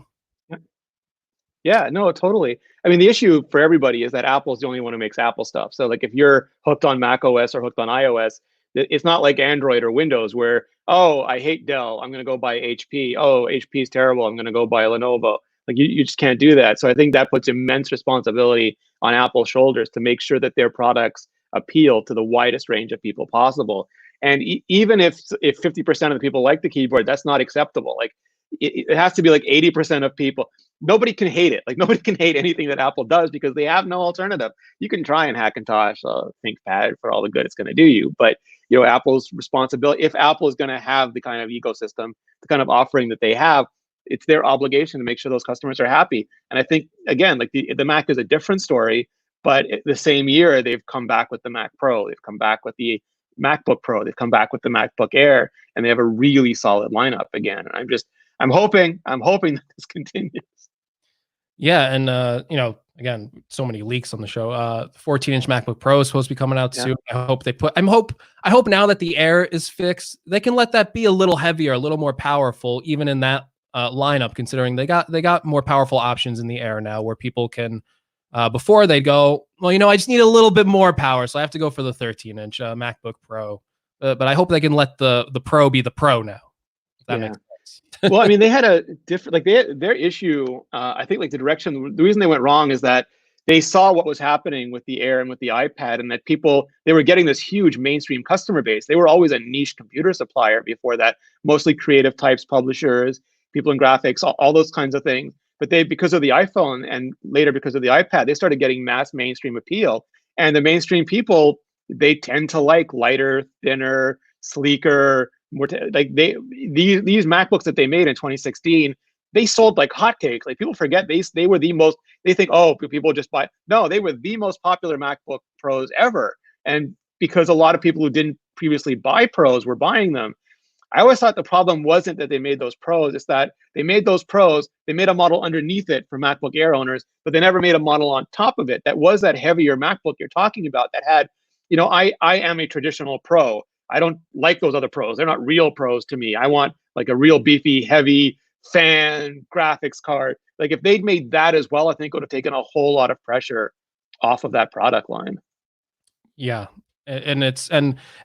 Yeah, no, totally. I mean, the issue for everybody is that Apple's the only one who makes Apple stuff. So like if you're hooked on Mac OS or hooked on iOS, it's not like Android or Windows where, oh, I hate Dell, I'm going to go buy HP. Oh, HP is terrible, I'm going to go buy Lenovo. Like you just can't do that. So I think that puts immense responsibility on Apple's shoulders to make sure that their products appeal to the widest range of people possible. And even if 50% of the people like the keyboard, that's not acceptable. Like it has to be like 80% of people. Nobody can hate it. Like nobody can hate anything that Apple does because they have no alternative. You can try and Hackintosh, ThinkPad for all the good it's going to do you, but Apple's responsibility. If Apple is going to have the kind of ecosystem, the kind of offering that they have, it's their obligation to make sure those customers are happy. And I think again, like the Mac is a different story, but the same year they've come back with the Mac Pro, they've come back with the MacBook Pro, they've come back with the MacBook Air, and they have a really solid lineup again. And I'm hoping that this continues. Yeah, and again, so many leaks on the show. 14-inch MacBook Pro is supposed to be coming out soon. I hope now that the Air is fixed, they can let that be a little heavier, a little more powerful, even in that lineup. Considering they got more powerful options in the Air now, where people can before they go, well, I just need a little bit more power, so I have to go for the 13-inch MacBook Pro. But I hope they can let the Pro be the Pro now. If that makes sense. Well, I mean, they had a different, like their issue. I think like the reason they went wrong is that they saw what was happening with the Air and with the iPad, and that they were getting this huge mainstream customer base. They were always a niche computer supplier before that, mostly creative types, publishers, people in graphics, all those kinds of things. But because of the iPhone and later because of the iPad, they started getting mass mainstream appeal. And the mainstream people, they tend to like lighter, thinner, sleeker, more these MacBooks that they made in 2016, they sold like hotcakes. Like people forget they were the most. They think, oh, people just buy. No, they were the most popular MacBook Pros ever, and because a lot of people who didn't previously buy Pros were buying them. I always thought the problem wasn't that they made those Pros; it's that they made those Pros. They made a model underneath it for MacBook Air owners, but they never made a model on top of it that was that heavier MacBook you're talking about. That had, I am a traditional Pro. I don't like those other Pros. They're not real Pros to me. I want like a real beefy, heavy fan graphics card. Like if they'd made that as well, I think it would have taken a whole lot of pressure off of that product line. Yeah. And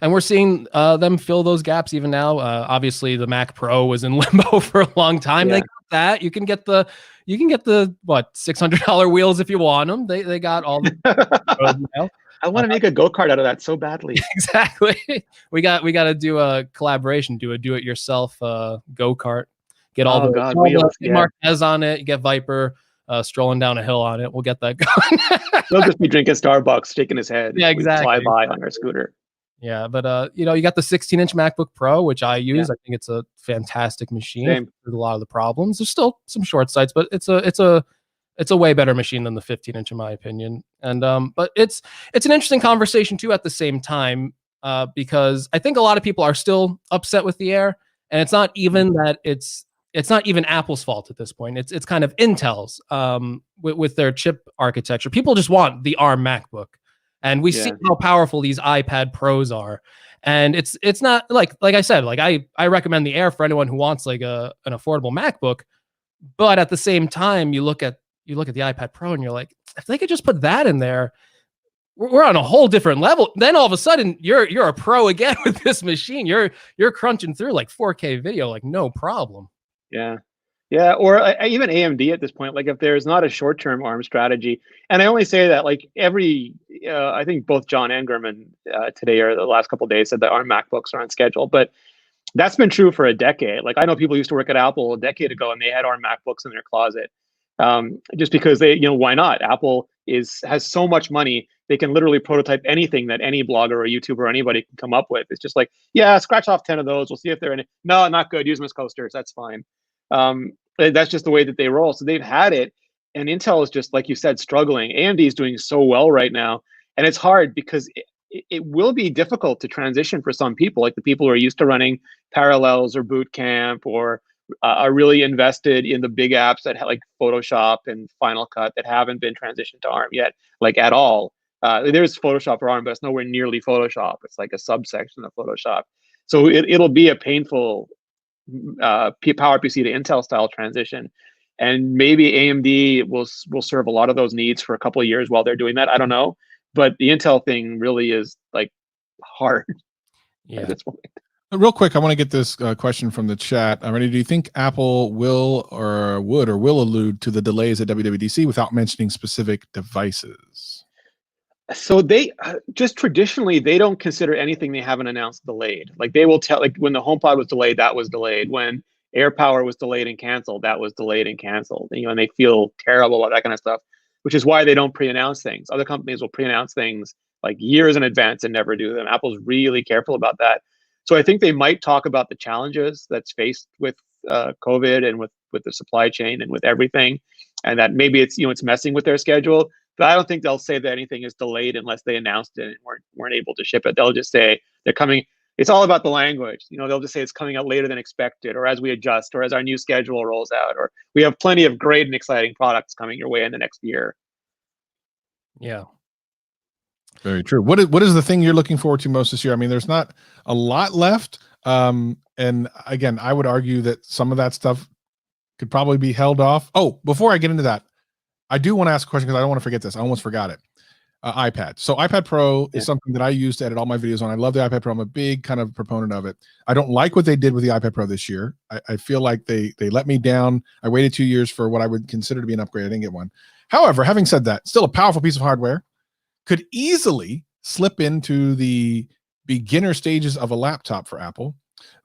we're seeing them fill those gaps even now. Obviously the Mac Pro was in limbo for a long time. Yeah. They got that. You can get the what, $600 wheels if you want them. They got all the I want to make a go-kart out of that so badly. Exactly. We got to do a collaboration, do it yourself go-kart. Get all the wheels, Marquez on it. You get Viper strolling down a hill on it. We'll get that going. He'll just be drinking Starbucks, shaking his head. Yeah, exactly. We fly by on our scooter. Yeah, but you got the 16-inch MacBook Pro, which I use. Yeah. I think it's a fantastic machine. There's a lot of the problems. There's still some short sites, but it's a way better machine than the 15-inch in my opinion. And but it's an interesting conversation too at the same time, because I think a lot of people are still upset with the Air, and it's not even that it's not even Apple's fault at this point. It's kind of Intel's with their chip architecture. People just want the ARM MacBook, and we see how powerful these iPad Pros are. And it's not like I said, like I recommend the Air for anyone who wants like an affordable MacBook, but at the same time, you look at the iPad Pro and you're like, if they could just put that in there, we're on a whole different level. Then all of a sudden you're a pro again with this machine. You're crunching through like 4K video, like no problem. Yeah. Or even AMD at this point, like if there's not a short-term ARM strategy, and I only say that like I think both John and Gurman today or the last couple of days said that ARM MacBooks are on schedule, but that's been true for a decade. Like I know people used to work at Apple a decade ago and they had ARM MacBooks in their closet. Just because they, why not? Apple has so much money, they can literally prototype anything that any blogger or YouTuber or anybody can come up with. It's just like, yeah, scratch off 10 of those. We'll see if they're in it. No, not good. Use them as coasters. That's fine. That's just the way that they roll. So they've had it. and Intel is just, like you said, struggling. AMD is doing so well right now, and it's hard because it will be difficult to transition for some people, like the people who are used to running Parallels or Boot Camp, or are really invested in the big apps that like Photoshop and Final Cut that haven't been transitioned to ARM yet, like at all. There's Photoshop for ARM, but it's nowhere nearly Photoshop. It's like a subsection of Photoshop. So it'll be a painful PowerPC to Intel style transition, and maybe AMD will serve a lot of those needs for a couple of years while they're doing that. I don't know, but the Intel thing really is like hard at this point. Real quick, I want to get this question from the chat. Renee, do you think Apple will or will allude to the delays at WWDC without mentioning specific devices? So they just traditionally, they don't consider anything they haven't announced delayed. Like they will tell, like when the HomePod was delayed, that was delayed. When AirPower was delayed and canceled, that was delayed and canceled. And, and they feel terrible about that kind of stuff, which is why they don't pre-announce things. Other companies will pre-announce things like years in advance and never do them. Apple's really careful about that. So I think they might talk about the challenges that's faced with COVID and with the supply chain and with everything, and that maybe it's it's messing with their schedule. But I don't think they'll say that anything is delayed unless they announced it and weren't able to ship it. They'll just say they're coming. It's all about the language. They'll just say it's coming out later than expected, or as we adjust, or as our new schedule rolls out, or we have plenty of great and exciting products coming your way in the next year. Yeah. Very true. What is the thing you're looking forward to most this year? I mean, there's not a lot left. And again, I would argue that some of that stuff could probably be held off. Oh, before I get into that, I do want to ask a question because I don't want to forget this. I almost forgot it. iPad. So iPad Pro is something that I use to edit all my videos on. I love the iPad Pro. I'm a big kind of proponent of it. I don't like what they did with the iPad Pro this year. I feel like they let me down. I waited 2 years for what I would consider to be an upgrade. I didn't get one. However, having said that, still a powerful piece of hardware. Could easily slip into the beginner stages of a laptop for Apple.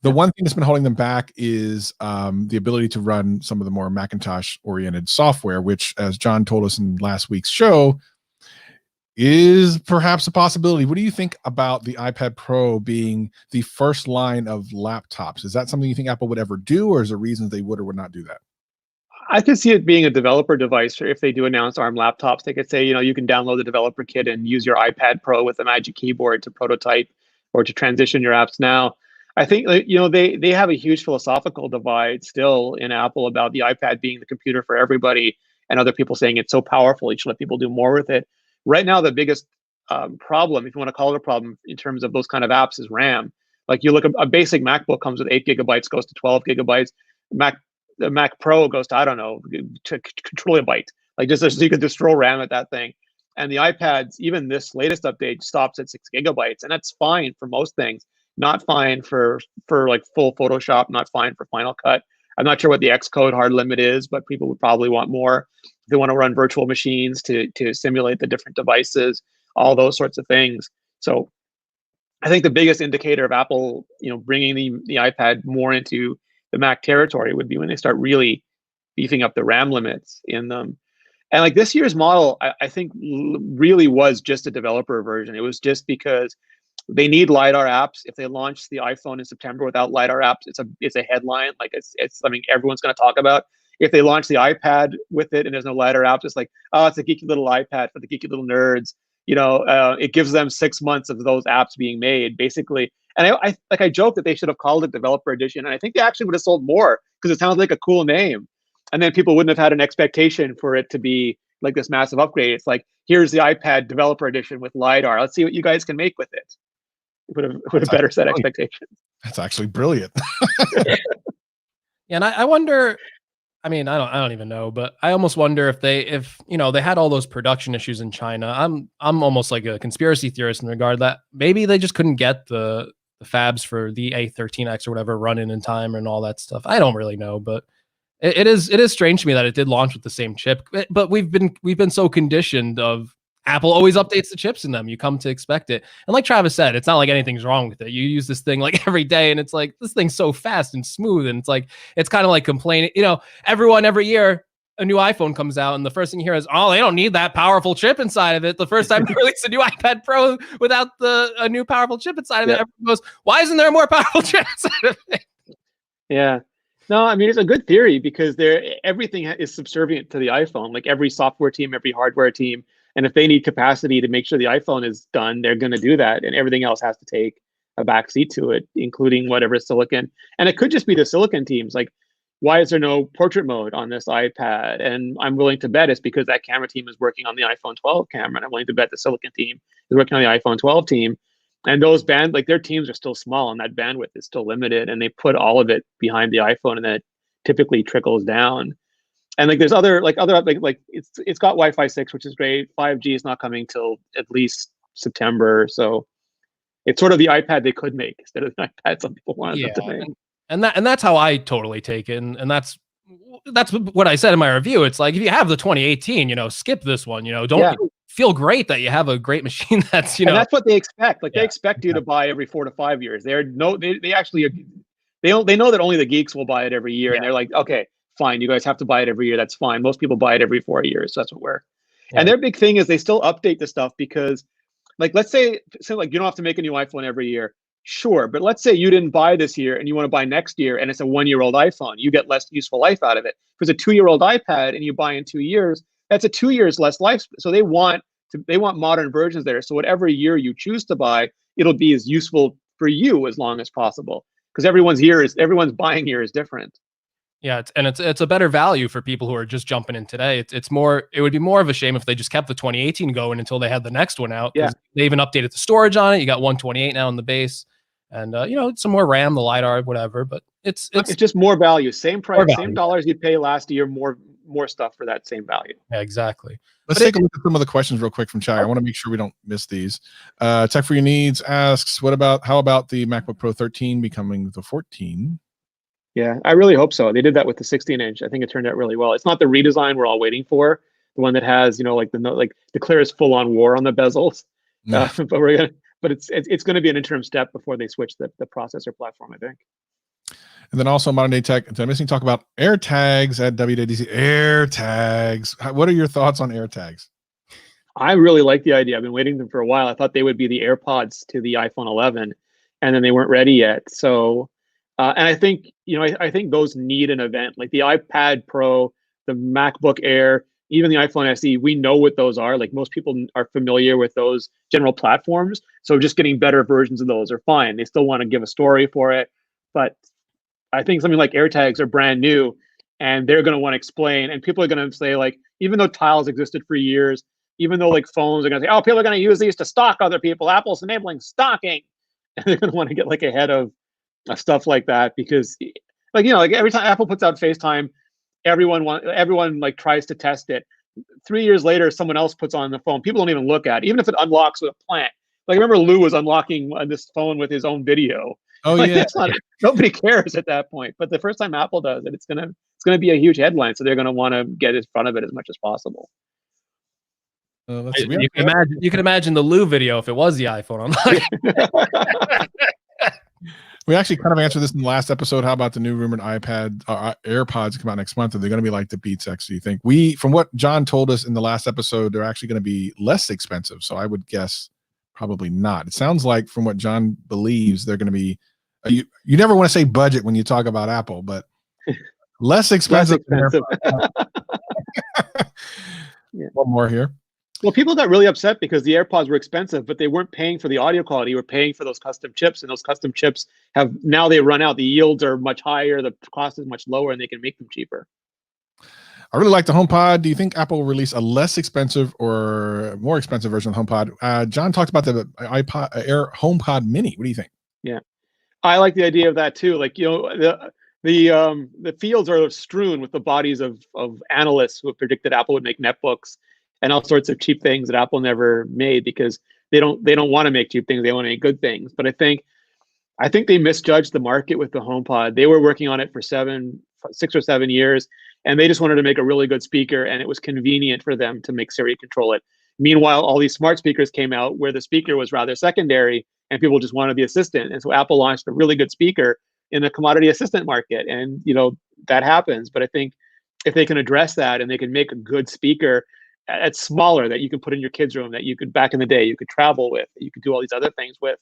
The one thing that's been holding them back is the ability to run some of the more Macintosh-oriented software, which, as John told us in last week's show, is perhaps a possibility. What do you think about the iPad Pro being the first line of laptops? Is that something you think Apple would ever do, or is there reasons they would or would not do that? I could see it being a developer device, or if they do announce ARM laptops, they could say, you can download the developer kit and use your iPad Pro with a Magic Keyboard to prototype or to transition your apps. Now, I think they have a huge philosophical divide still in Apple about the iPad being the computer for everybody, and other people saying it's so powerful, you should let people do more with it. Right now, the biggest problem, if you want to call it a problem, in terms of those kind of apps is RAM. Like you look at a basic MacBook comes with 8 gigabytes, goes to 12 gigabytes. The Mac Pro goes to, I don't know, to control a byte. Like just so you can just throw RAM at that thing. And the iPads, even this latest update, stops at 6 gigabytes, and that's fine for most things. Not fine for like full Photoshop. Not fine for Final Cut. I'm not sure what the Xcode hard limit is, but people would probably want more. They want to run virtual machines to simulate the different devices, all those sorts of things. So I think the biggest indicator of Apple, bringing the iPad more into the Mac territory would be when they start really beefing up the RAM limits in them. And like this year's model, I think really was just a developer version. It was just because they need LiDAR apps. If they launch the iPhone in September without LiDAR apps, it's a headline. Like it's something everyone's going to talk about. If they launch the iPad with it and there's no LiDAR apps, it's like, oh, it's a geeky little iPad for the geeky little nerds. It gives them 6 months of those apps being made, basically. And I joke that they should have called it Developer Edition, and I think they actually would have sold more because it sounds like a cool name. And then people wouldn't have had an expectation for it to be like this massive upgrade. It's like, here's the iPad Developer Edition with LiDAR. Let's see what you guys can make with it. It would have better set expectations. That's actually brilliant. Yeah, and I wonder. I mean, I don't even know, but I almost wonder if they had all those production issues in China. I'm almost like a conspiracy theorist in regard that maybe they just couldn't get the fabs for the A13X or whatever running in time and all that stuff. I don't really know, but it is strange to me that it did launch with the same chip. But we've been so conditioned of Apple always updates the chips in them. You come to expect it. And like Travis said, it's not like anything's wrong with it. You use this thing like every day and it's like, this thing's so fast and smooth. And it's kind of like complaining, everyone every year, a new iPhone comes out and the first thing you hear is, oh, they don't need that powerful chip inside of it. The first time they release a new iPad Pro without a new powerful chip inside of it, everyone goes, why isn't there a more powerful chip inside of it? Yeah. No, I mean, it's a good theory because everything is subservient to the iPhone. Like every software team, every hardware team, and if they need capacity to make sure the iPhone is done, they're going to do that, and everything else has to take a backseat to it, including whatever silicon. And it could just be the silicon teams. Like, why is there no portrait mode on this iPad? And I'm willing to bet it's because that camera team is working on the iPhone 12 camera, and I'm willing to bet the silicon team is working on the iPhone 12 team. And those like their teams are still small, and that bandwidth is still limited, and they put all of it behind the iPhone, and then it typically trickles down. And like there's other it's got Wi-Fi 6, which is great. 5G is not coming till at least September, so it's sort of the iPad they could make instead of the iPad some people wanted them to make. And that's how I totally take it, and that's what I said in my review. It's like, if you have the 2018, skip this one. Don't feel great that you have a great machine that's And that's what they expect. Like they expect you to buy every 4 to 5 years. They know that only the geeks will buy it every year, and they're like, okay, fine, you guys have to buy it every year. That's fine. Most people buy it every 4 years. So that's what we're. Yeah. And their big thing is they still update the stuff because, like, let's say like you don't have to make a new iPhone every year. Sure, but let's say you didn't buy this year and you want to buy next year, and it's a 1-year-old iPhone. You get less useful life out of it. If it's a 2-year-old iPad and you buy in 2 years, that's a 2 years less life. So they want modern versions there. So whatever year you choose to buy, it'll be as useful for you as long as possible, because everyone's buying year is different. Yeah, it's a better value for people who are just jumping in today. It would be more of a shame if they just kept the 2018 going until they had the next one out. Yeah, they even updated the storage on it. You got 128 now in the base, and some more RAM, the LiDAR, whatever. But it's just more value, same price, same dollars you'd pay last year, more stuff for that same value. Yeah, exactly. Let's take a look at some of the questions real quick from chat. I want to make sure we don't miss these. Tech for Your Needs asks, how about the MacBook Pro 13 becoming the 14? Yeah, I really hope so. They did that with the 16-inch. I think it turned out really well. It's not the redesign we're all waiting for, the one that has, the clearest full-on war on the bezels. No. But it's going to be an interim step before they switch the processor platform, I think. And then also Modern Day Tech, I'm missing talk about AirTags at WWDC. AirTags. What are your thoughts on AirTags? I really like the idea. I've been waiting them for a while. I thought they would be the AirPods to the iPhone 11, and then they weren't ready yet. So. And I think, I think those need an event like the iPad Pro, the MacBook Air, even the iPhone SE. We know what those are. Like most people are familiar with those general platforms. So just getting better versions of those are fine. They still want to give a story for it. But I think something like AirTags are brand new, and they're going to want to explain. And people are going to say, like, even though Tiles existed for years, even though like phones are going to say, oh, people are going to use these to stalk other people. Apple's enabling stalking. And they're going to want to get like ahead of stuff like that, because like every time Apple puts out FaceTime, everyone like tries to test it. 3 years later, someone else puts on the phone. People don't even look at it, even if it unlocks with a plant. Like I remember Lou was unlocking this phone with his own video. Oh like, yeah, nobody cares at that point. But the first time Apple does it, it's gonna be a huge headline. So they're gonna want to get in front of it as much as possible. You can imagine the Lou video if it was the iPhone unlocked. We actually kind of answered this in the last episode. How about the new rumored AirPods come out next month? Are they going to be like the Beats X? Do you think? From what John told us in the last episode, they're actually going to be less expensive. So I would guess probably not. It sounds like from what John believes, they're going to be. You never want to say budget when you talk about Apple, but less expensive. Yeah. One more here. Well, people got really upset because the AirPods were expensive, but they weren't paying for the audio quality. You were paying for those custom chips, and those custom chips now they run out. The yields are much higher, the cost is much lower, and they can make them cheaper. I really like the HomePod. Do you think Apple will release a less expensive or more expensive version of the HomePod? John talked about the HomePod Mini. What do you think? Yeah, I like the idea of that too. Like the fields are strewn with the bodies of analysts who have predicted Apple would make netbooks and all sorts of cheap things that Apple never made, because they don't want to make cheap things. They want to make good things. But I think they misjudged the market with the HomePod. They were working on it for 6 or 7 years, and they just wanted to make a really good speaker, and it was convenient for them to make Siri control it. Meanwhile, all these smart speakers came out where the speaker was rather secondary, and people just wanted the assistant. And so Apple launched a really good speaker in the commodity assistant market, and that happens. But I think if they can address that and they can make a good speaker that's smaller, that you can put in your kid's room, that you could, back in the day, you could travel with, you could do all these other things with,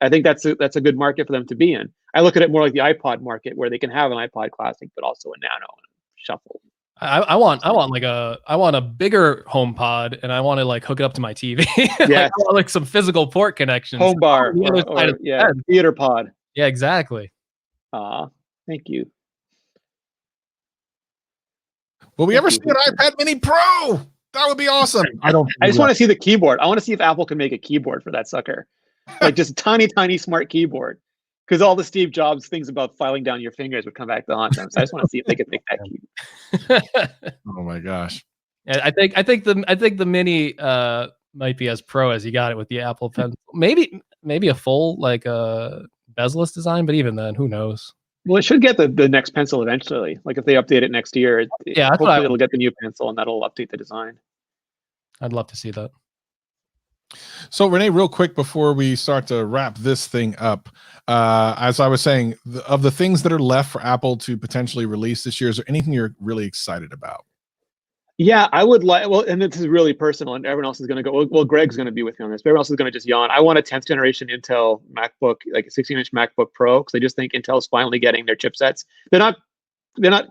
I think that's a good market for them to be in. I look at it more like the iPod market, where they can have an iPod Classic, but also a Nano and Shuffle. I want a bigger home pod, and I want to like hook it up to my TV. Yeah, I want like some physical port connections. Home bar or theater pod. Yeah, exactly. Thank you. Will we ever see an iPad Mini Pro? That would be awesome. I just want to see the keyboard. I want to see if Apple can make a keyboard for that sucker, like just a tiny smart keyboard. Because all the Steve Jobs things about filing down your fingers would come back to haunt them. So I just want to see if they could make that keyboard. Oh my gosh! Yeah, I think the Mini might be as pro as you got it with the Apple Pencil. Maybe a full like bezel-less design, but even then, who knows? Well, it should get the next pencil eventually. Like if they update it next year, hopefully it'll get the new pencil and that'll update the design. I'd love to see that. So Renee, real quick before we start to wrap this thing up, as I was saying, of the things that are left for Apple to potentially release this year, is there anything you're really excited about? Yeah, I would like, well, and this is really personal, and everyone else is going to go, well, Greg's going to be with me on this, but everyone else is going to just yawn. I want a 10th generation Intel MacBook, like a 16-inch MacBook Pro, because I just think Intel's finally getting their chipsets. They're not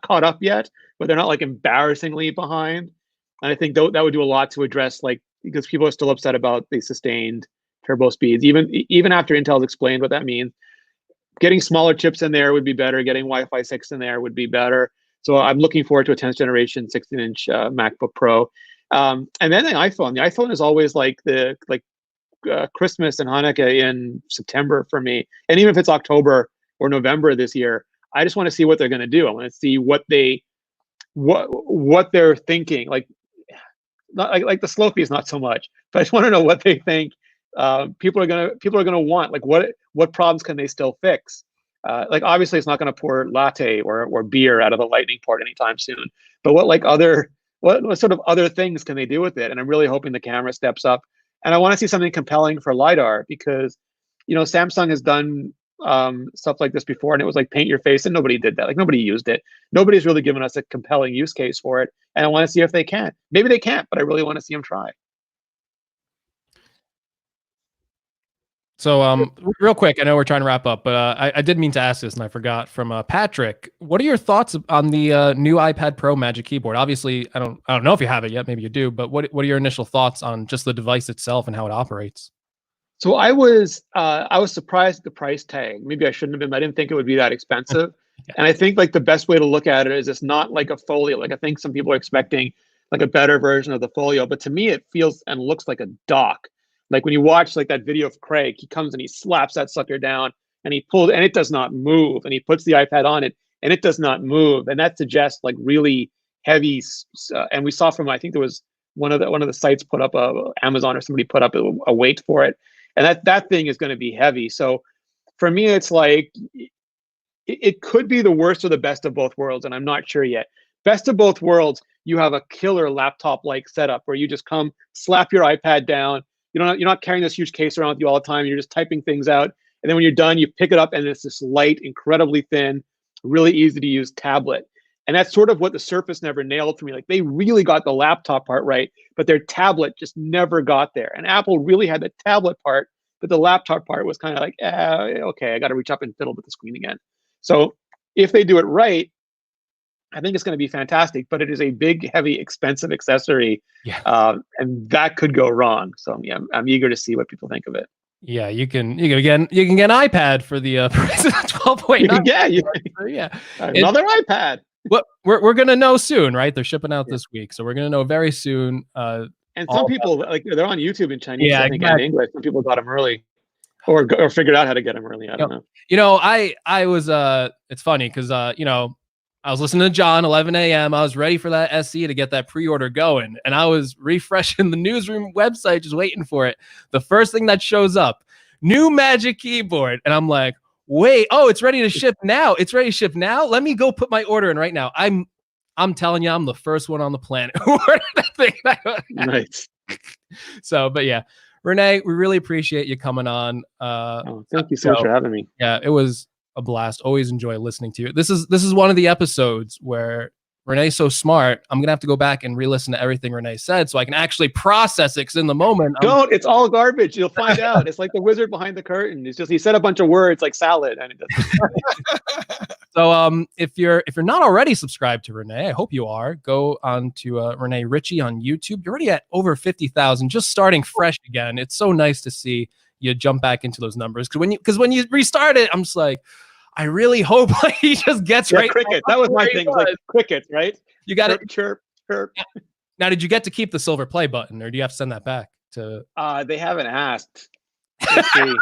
caught up yet, but they're not like embarrassingly behind. And I think that would do a lot to address, like, because people are still upset about the sustained turbo speeds, even after Intel's explained what that means. Getting smaller chips in there would be better. Getting Wi-Fi 6 in there would be better. So I'm looking forward to a 10th generation 16-inch MacBook Pro. And then the iPhone. The iPhone is always like Christmas and Hanukkah in September for me. And even if it's October or November this year, I just want to see what they're going to do. I want to see what they're thinking. Not like the Slow is not so much, but I just want to know what they think people are gonna want. Like what problems can they still fix? Like obviously it's not going to pour latte or beer out of the Lightning port anytime soon. But what sort of other things can they do with it? And I'm really hoping the camera steps up. And I want to see something compelling for LiDAR, because Samsung has done stuff like this before, and it was like paint your face, and nobody did that. Like nobody used it. Nobody's really given us a compelling use case for it. And I want to see if they can. Maybe they can't, but I really want to see them try. So, real quick, I know we're trying to wrap up, but I did mean to ask this and I forgot. From Patrick, what are your thoughts on the new iPad Pro Magic Keyboard? Obviously, I don't know if you have it yet. Maybe you do, but what are your initial thoughts on just the device itself and how it operates? So I was surprised at the price tag. Maybe I shouldn't have been. I didn't think it would be that expensive. Yeah. And I think like the best way to look at it is it's not like a Folio. Like I think some people are expecting like a better version of the Folio, but to me it feels and looks like a dock. Like when you watch like that video of Craig, he comes and he slaps that sucker down and he pulls, and it does not move. And he puts the iPad on it and it does not move. And that suggests like really heavy. And we saw from, I think there was one of the sites put up Amazon or somebody put up a weight for it. And that thing is going to be heavy. So for me, it's like, it could be the worst or the best of both worlds. And I'm not sure yet. Best of both worlds, you have a killer laptop-like setup where you just come, slap your iPad down. You're not carrying this huge case around with you all the time. You're just typing things out. And then when you're done, you pick it up and it's this light, incredibly thin, really easy to use tablet. And that's sort of what the Surface never nailed for me. Like they really got the laptop part right, but their tablet just never got there. And Apple really had the tablet part, but the laptop part was kind of like, okay, I got to reach up and fiddle with the screen again. So if they do it right, I think it's going to be fantastic, but it is a big, heavy, expensive accessory. Yeah. And that could go wrong. So yeah, I'm eager to see what people think of it. Yeah, you can get an iPad for the price of 12.9. Yeah, another iPad. What we're gonna know soon, right? They're shipping out this week, so we're gonna know very soon. And some people like they're on YouTube in Chinese, I think, and English. Some people got them early, or figured out how to get them early. I don't know. I was it's funny because I was listening to John, 11 a.m. I was ready for that SE to get that pre-order going. And I was refreshing the newsroom website, just waiting for it. The first thing that shows up, new Magic Keyboard. And I'm like, wait, it's ready to ship now. It's ready to ship now. Let me go put my order in right now. I'm telling you, I'm the first one on the planet who ordered that thing. Nice. So, but yeah, Renee, we really appreciate you coming on. Thank you so much for having me. Yeah, it was a blast. Always enjoy listening to you. This is one of the episodes where Renee's so smart. I'm going to have to go back and re-listen to everything Renee said so I can actually process it. Because in the moment, it's all garbage. You'll find out. It's like the wizard behind the curtain. It's just he said a bunch of words like salad, and it doesn't. So if you're not already subscribed to Renee, I hope you are. Go on to Renee Richie on YouTube. You're already at over 50,000, just starting fresh again. It's so nice to see you jump back into those numbers. Because when you restart it, I'm just like, I really hope he just gets right. Cricket. That was my thing. Like crickets, right? You got it. Chirp. Now, did you get to keep the silver play button, or do you have to send that back to? They haven't asked. Let's see.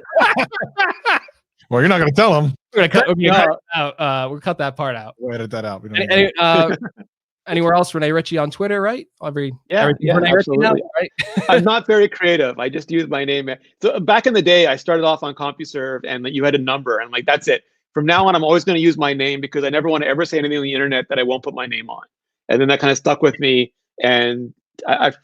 Well, you're not going to tell them. We're gonna cut that part out. We'll edit that out. Anywhere else, Rene Ritchie on Twitter, right? Rene Ritchie now, right? I'm not very creative. I just use my name. So back in the day, I started off on CompuServe, and you had a number, and like that's it. From now on, I'm always going to use my name because I never want to ever say anything on the internet that I won't put my name on. And then that kind of stuck with me, and I've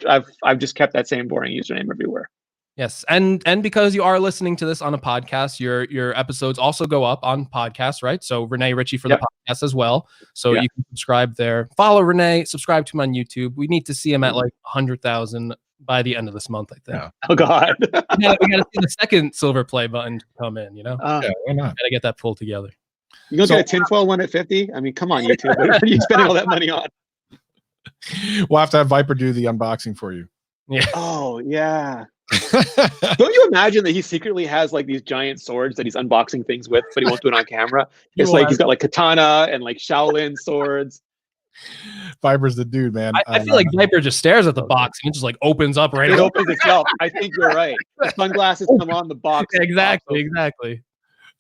just kept that same boring username everywhere. Yes, and because you are listening to this on a podcast, your episodes also go up on podcasts, right? So Rene Ritchie for the podcast as well. So you can subscribe there. Follow Rene, subscribe to him on YouTube. We need to see him at like 100,000 by the end of this month, I think. Yeah. Oh God, we gotta see the second silver play button come in. Yeah, why not? Gotta get that pulled together. You gonna get a tinfoil one at 50? I mean, come on, YouTube. What are you spending all that money on? We'll have to have Viper do the unboxing for you. Yeah. Oh yeah. Don't you imagine that he secretly has like these giant swords that he's unboxing things with, but he won't do it on camera? It's like he's got like katana and like Shaolin swords. Viper's the dude, man. I feel like Viper just stares at the box and it just like opens up right. It opens itself. I think you're right. The sunglasses come on the box. Exactly.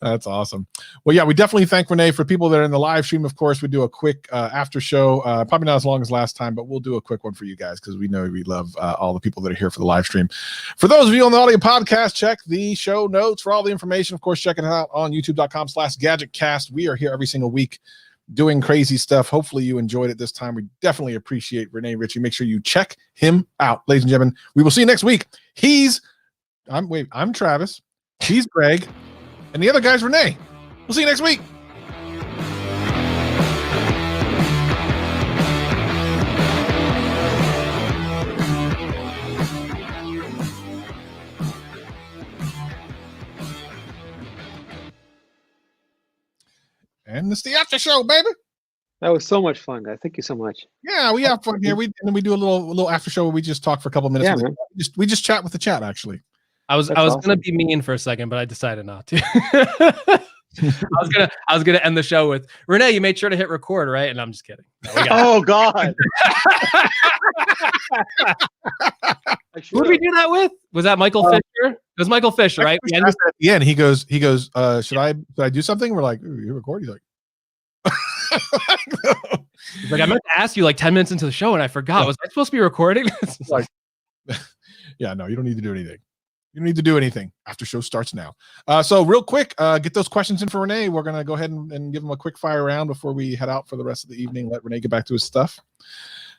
That's awesome. Well, yeah, we definitely thank Renee. For people that are in the live stream, of course, we do a quick after show. Probably not as long as last time, but we'll do a quick one for you guys because we know we love all the people that are here for the live stream. For those of you on the audio podcast, check the show notes for all the information. Of course, check it out on youtube.com/gadgetcast. We are here every single week doing crazy stuff. Hopefully you enjoyed it this time. We definitely appreciate Rene Ritchie. Make sure you check him out, ladies and gentlemen. We will see you next week. I'm Travis. He's Greg. And the other guy's Renee. We'll see you next week. And it's the after show, baby. That was so much fun, guys. Thank you so much. Yeah, we have fun here. We do a little after show where we just talk for a couple of minutes. Yeah, we just chat with the chat, actually. I was awesome. Gonna be mean for a second, but I decided not to. I was gonna end the show with Renee. You made sure to hit record, right? And I'm just kidding. No, oh God. Who did we do that with? Was that Michael Fisher? It was Michael Fisher, right? At the end, he goes, should I do something? We're like, you record? He's like, he's like, I meant to ask you like 10 minutes into the show and I forgot. Was I supposed to be recording? Like, yeah, no, you don't need to do anything. You don't need to do anything. After show starts now. So real quick, get those questions in for Renee. We're going to go ahead and give him a quick fire round before we head out for the rest of the evening. Let Renee get back to his stuff.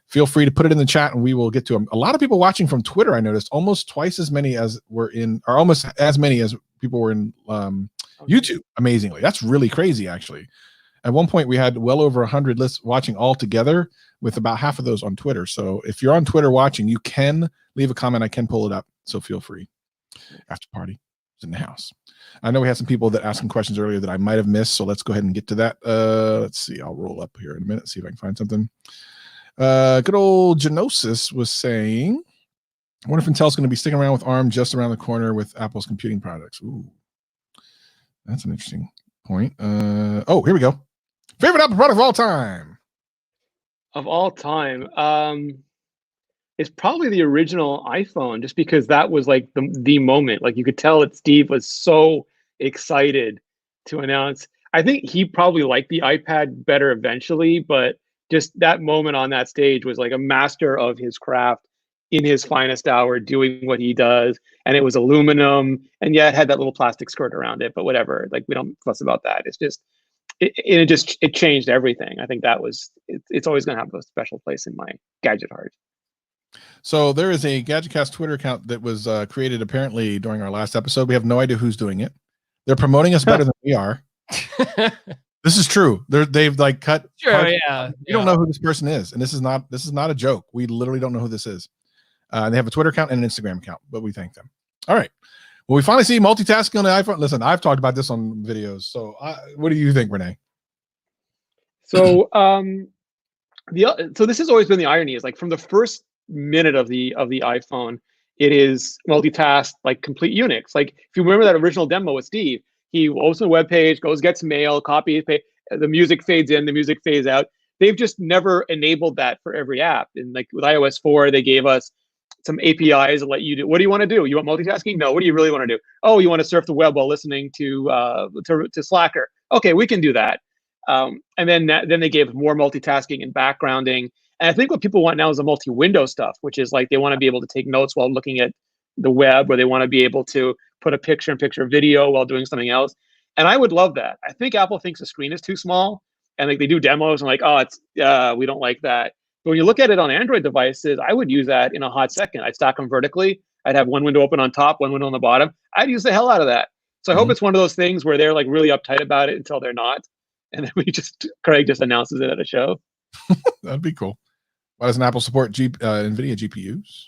Feel free to put it in the chat and we will get to them. A lot of people watching from Twitter, I noticed, almost twice as many as were in, or almost as many as people were in YouTube, amazingly. That's really crazy, actually. At one point, we had well over 100 lists watching all together, with about half of those on Twitter. So if you're on Twitter watching, you can leave a comment. I can pull it up, so feel free. After party is in the house. I know we had some people that asked some questions earlier that I might have missed, so let's go ahead and get to that. Let's see. I'll roll up here in a minute, see if I can find something. Good old Genosis was saying, I wonder if Intel's going to be sticking around with ARM just around the corner with Apple's computing products. Ooh, that's an interesting point. Oh, here we go. Favorite Apple product of all time? Of all time, it's probably the original iPhone, just because that was like the moment. Like you could tell that Steve was so excited to announce. I think he probably liked the iPad better eventually, but just that moment on that stage was like a master of his craft in his finest hour, doing what he does. And it was aluminum, and yeah, it had that little plastic skirt around it, but whatever. Like we don't fuss about that. It's just it changed everything. I think that was it's always going to have a special place in my gadget heart. So there is a GadgetCast Twitter account that was created apparently during our last episode. We have no idea who's doing it. They're promoting us better than we are. This is true. They've like cut. Sure, yeah. You don't know who this person is, and this is not a joke. We literally don't know who this is. They have a Twitter account and an Instagram account, but we thank them. All right. Well, we finally see multitasking on the iPhone. Listen, I've talked about this on videos. So, what do you think, Renee? So, so this has always been the irony, is like from the first minute of the iPhone, it is multitask, like complete Unix. Like if you remember that original demo with Steve, he opens a web page, goes, gets mail, copies, the music fades in, the music fades out. They've just never enabled that for every app. And like with iOS 4, they gave us some APIs that let you do. What do you want to do? You want multitasking? No. What do you really want to do? Oh, you want to surf the web while listening to Slacker? Okay, we can do that. And then they gave more multitasking and backgrounding. And I think what people want now is a multi-window stuff, which is like they want to be able to take notes while looking at the web, or they want to be able to put a picture-in-picture video while doing something else. And I would love that. I think Apple thinks the screen is too small, and like they do demos and like, oh, it's we don't like that. But when you look at it on Android devices, I would use that in a hot second. I'd stack them vertically. I'd have one window open on top, one window on the bottom. I'd use the hell out of that. So I hope it's one of those things where they're like really uptight about it until they're not. And then Craig just announces it at a show. That'd be cool. Why doesn't Apple support NVIDIA GPUs?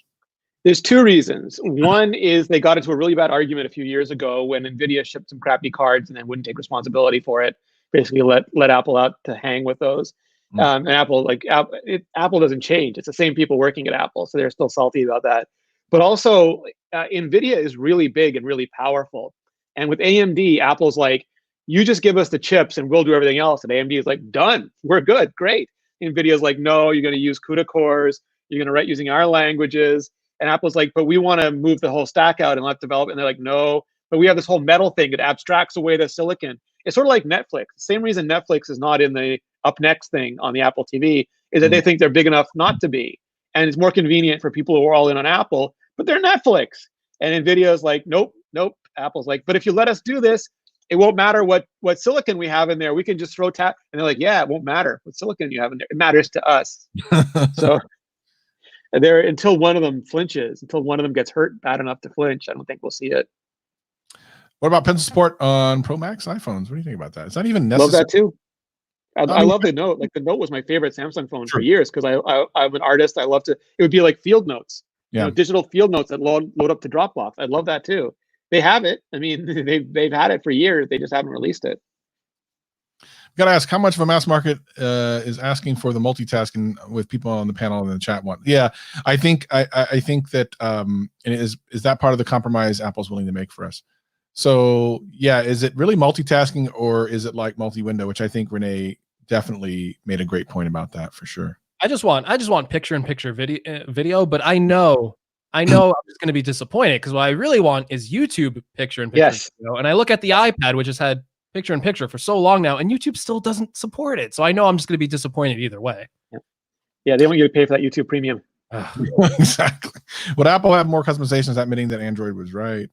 There's two reasons. One is they got into a really bad argument a few years ago when NVIDIA shipped some crappy cards and then wouldn't take responsibility for it. Basically let Apple out to hang with those. And Apple doesn't change. It's the same people working at Apple, so they're still salty about that. But also, NVIDIA is really big and really powerful. And with AMD, Apple's like, you just give us the chips and we'll do everything else. And AMD is like, done. We're good. Great. NVIDIA's like, no, you're going to use CUDA cores. You're going to write using our languages. And Apple's like, but we want to move the whole stack out and let develop. And they're like, no, but we have this whole metal thing that abstracts away the silicon. It's sort of like Netflix. The same reason Netflix is not in the up next thing on the Apple TV is that they think they're big enough not to be. And it's more convenient for people who are all in on Apple, but they're Netflix. And NVIDIA is like, nope. Apple's like, but if you let us do this, it won't matter what silicon we have in there. We can just throw tap. And they're like, yeah, it won't matter what silicon you have in there. It matters to us. So until one of them flinches, until one of them gets hurt bad enough to flinch, I don't think we'll see it. What about pencil support on Pro Max iPhones? What do you think about that? Is that even necessary? Love that too. I love the Note. Like the Note was my favorite Samsung phone for years because I'm an artist. I love to. It would be like field notes, digital field notes that load up to Dropbox. I love that too. They have it. I mean, they've had it for years. They just haven't released it. Got to ask, how much of a mass market is asking for the multitasking with people on the panel and the chat one? Yeah, I think that is that part of the compromise Apple's willing to make for us. So yeah, is it really multitasking or is it like multi-window? Which I think Renee definitely made a great point about that for sure. I just want picture-in-picture video, but I know I'm just going to be disappointed because what I really want is YouTube picture-in-picture video. And I look at the iPad, which has had picture-in-picture for so long now, and YouTube still doesn't support it. So I know I'm just going to be disappointed either way. Yeah, they want you to pay for that YouTube Premium. Exactly. Would Apple have more customizations, admitting that Android was right?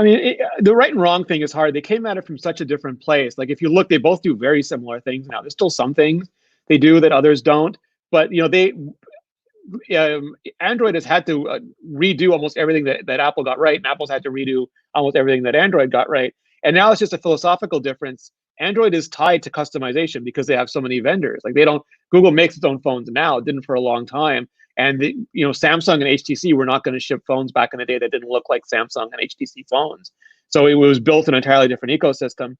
I mean, the right and wrong thing is hard. They came at it from such a different place. Like if you look, they both do very similar things now. There's still some things they do that others don't. But Android has had to redo almost everything that Apple got right, and Apple's had to redo almost everything that Android got right. And now it's just a philosophical difference. Android is tied to customization because they have so many vendors. Like Google makes its own phones now. It didn't for a long time. And Samsung and HTC were not going to ship phones back in the day that didn't look like Samsung and HTC phones. So it was built an entirely different ecosystem.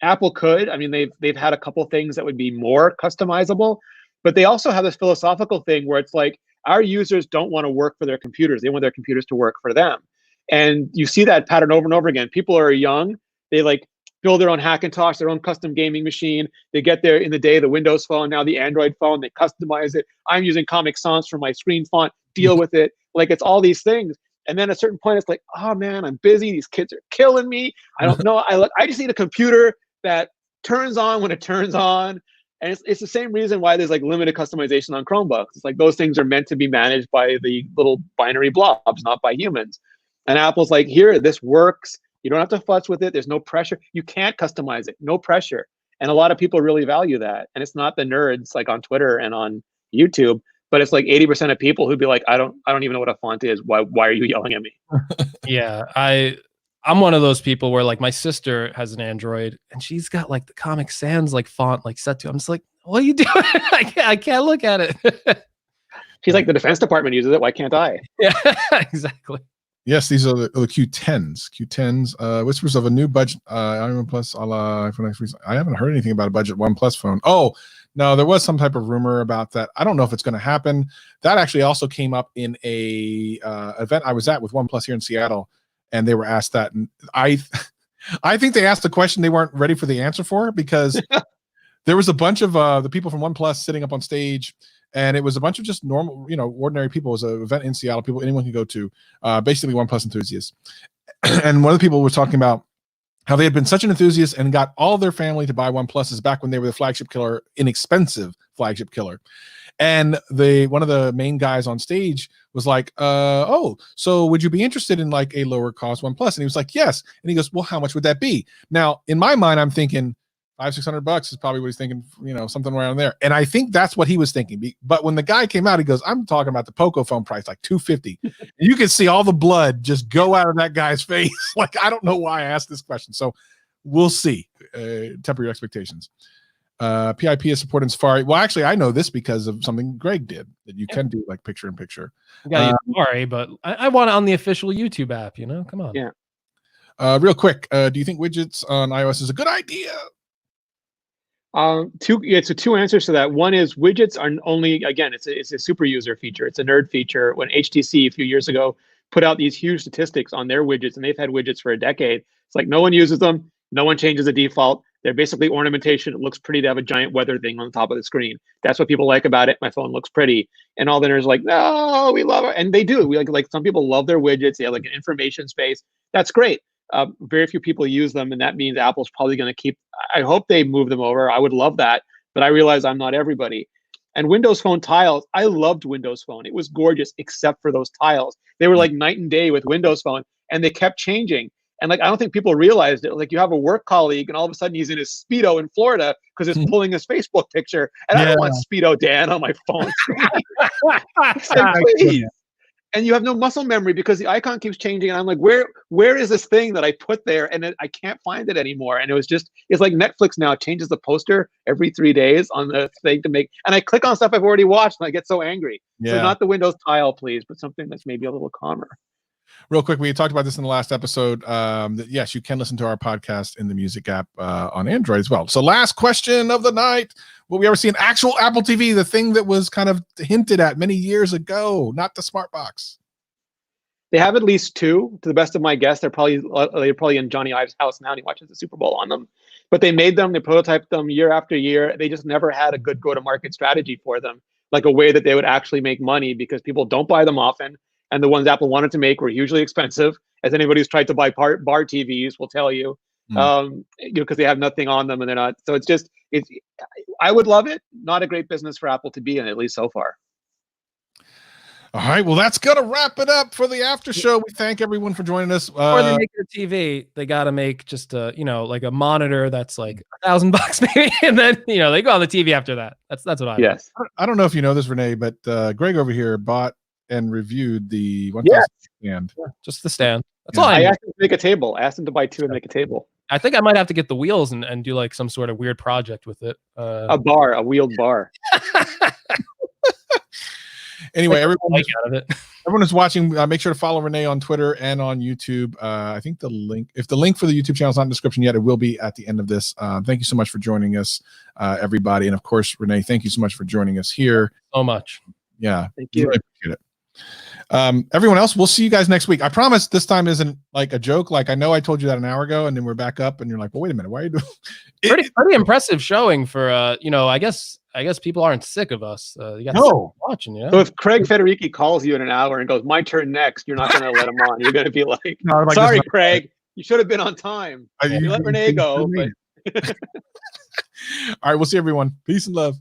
Apple could. I mean, they've had a couple things that would be more customizable, but they also have this philosophical thing where it's like our users don't want to work for their computers. They want their computers to work for them. And you see that pattern over and over again. People are young. They like build their own Hackintosh, their own custom gaming machine. They get there in the day, the Windows phone, now the Android phone, they customize it. I'm using Comic Sans for my screen font, deal with it. Like it's all these things. And then at a certain point, it's like, oh man, I'm busy. These kids are killing me. I don't know. I just need a computer that turns on when it turns on. And it's the same reason why there's like limited customization on Chromebooks. It's like those things are meant to be managed by the little binary blobs, not by humans. And Apple's like, here, this works. You don't have to futz with it. There's no pressure. You can't customize it. No pressure. And a lot of people really value that. And it's not the nerds like on Twitter and on YouTube, but it's like 80% of people who'd be like, I don't even know what a font is. Why are you yelling at me? Yeah, I I'm one of those people where like my sister has an Android and she's got like the Comic Sans like font like set to. I'm just like, what are you doing? I can't look at it. She's like, the Defense Department uses it. Why can't I? Yeah, exactly. Yes, these are the Q10s. Q10s. Whispers of a new budget iPhone Plus a la iPhone X. I haven't heard anything about a budget OnePlus phone. Oh, no, there was some type of rumor about that. I don't know if it's going to happen. That actually also came up in a event I was at with OnePlus here in Seattle, and they were asked that. And I think they asked the question they weren't ready for the answer for, because there was a bunch of the people from OnePlus sitting up on stage. And it was a bunch of just normal, ordinary people. It was an event in Seattle, people anyone can go to, basically OnePlus enthusiasts. And one of the people was talking about how they had been such an enthusiast and got all their family to buy OnePluses back when they were the flagship killer, inexpensive flagship killer. And one of the main guys on stage was like, oh, so would you be interested in like a lower cost OnePlus? And he was like, yes. And he goes, well, how much would that be? Now, in my mind, I'm thinking, $500-600 is probably what he's thinking, something around there. And I think that's what he was thinking. But when the guy came out, he goes, I'm talking about the Poco phone price, like $250. And you can see all the blood just go out of that guy's face. Like, I don't know why I asked this question. So we'll see. Temper your expectations. PIP is supporting Safari. Well, actually, I know this because of something Greg did, that you can do like picture in picture. Yeah, Safari, but I want it on the official YouTube app, Come on. Yeah. Real quick, do you think widgets on iOS is a good idea? Two answers to that. One is widgets are only, again, it's a super user feature. It's a nerd feature. When HTC a few years ago put out these huge statistics on their widgets, and they've had widgets for a decade, it's like no one uses them, no one changes the default. They're basically ornamentation. It looks pretty to have a giant weather thing on the top of the screen. That's what people like about it. My phone looks pretty. And all the nerds are like, no, we love it. And they do. We like some people love their widgets. They have like an information space. That's great. Very few people use them, and that means Apple's probably going to keep. I hope they move them over. I would love that, but I realize I'm not everybody. And Windows Phone tiles, I loved Windows Phone. It was gorgeous, except for those tiles. They were like night and day with Windows Phone, and they kept changing. And like, I don't think people realized it. Like, you have a work colleague, and all of a sudden he's in his Speedo in Florida because it's pulling his Facebook picture, and I don't want Speedo Dan on my phone screen. Like, please. And you have no muscle memory because the icon keeps changing. And I'm like, where is this thing that I put there? And I can't find it anymore. And it's like Netflix now changes the poster every 3 days on the thing to make, and I click on stuff I've already watched and I get so angry. Yeah. So not the Windows tile, please, but something that's maybe a little calmer. Real quick, we talked about this in the last episode. That yes, you can listen to our podcast in the music app on Android as well. So last question of the night. Will we ever see an actual Apple TV, the thing that was kind of hinted at many years ago, not the smart box? They have at least two, to the best of my guess. They're probably in Johnny Ive's house now, and he watches the Super Bowl on them. But they made them, they prototyped them year after year. They just never had a good go-to-market strategy for them, like a way that they would actually make money, because people don't buy them often. And the ones Apple wanted to make were hugely expensive, as anybody who's tried to buy bar TVs will tell you. Because they have nothing on them, and they're not. So I would love it. Not a great business for Apple to be in, at least so far. All right, well, that's gonna wrap it up for the after show. We thank everyone for joining us. Before they make a TV, they got to make just a like a monitor that's like $1,000 maybe, and then they go on the TV after that. That's what I. Yes. I don't know if you know this, Renee, but Greg over here bought and reviewed the 1000 stand. Yeah, just the stand. That's all I asked him to make a table. I asked him to buy two and make a table. I think I might have to get the wheels and do like some sort of weird project with it. A wheeled bar. Anyway, everyone is watching. Make sure to follow Renee on Twitter and on YouTube. I think if the link for the YouTube channel is not in the description yet, it will be at the end of this. Thank you so much for joining us, everybody. And of course, Renee, thank you so much for joining us here. So much. Yeah. Thank you. Really appreciate it. Everyone else, we'll see you guys next week. I promise this time isn't like a joke. Like, I know I told you that an hour ago, and then we're back up, and you're like, well, wait a minute, why are you doing pretty impressive showing for I guess people aren't sick of us. You got watching, So if Craig Federighi calls you in an hour and goes, my turn next, you're not going to let him on. You're going to be like, sorry, Craig, you should have been on time. You let Renee go. But all right, we'll see everyone. Peace and love.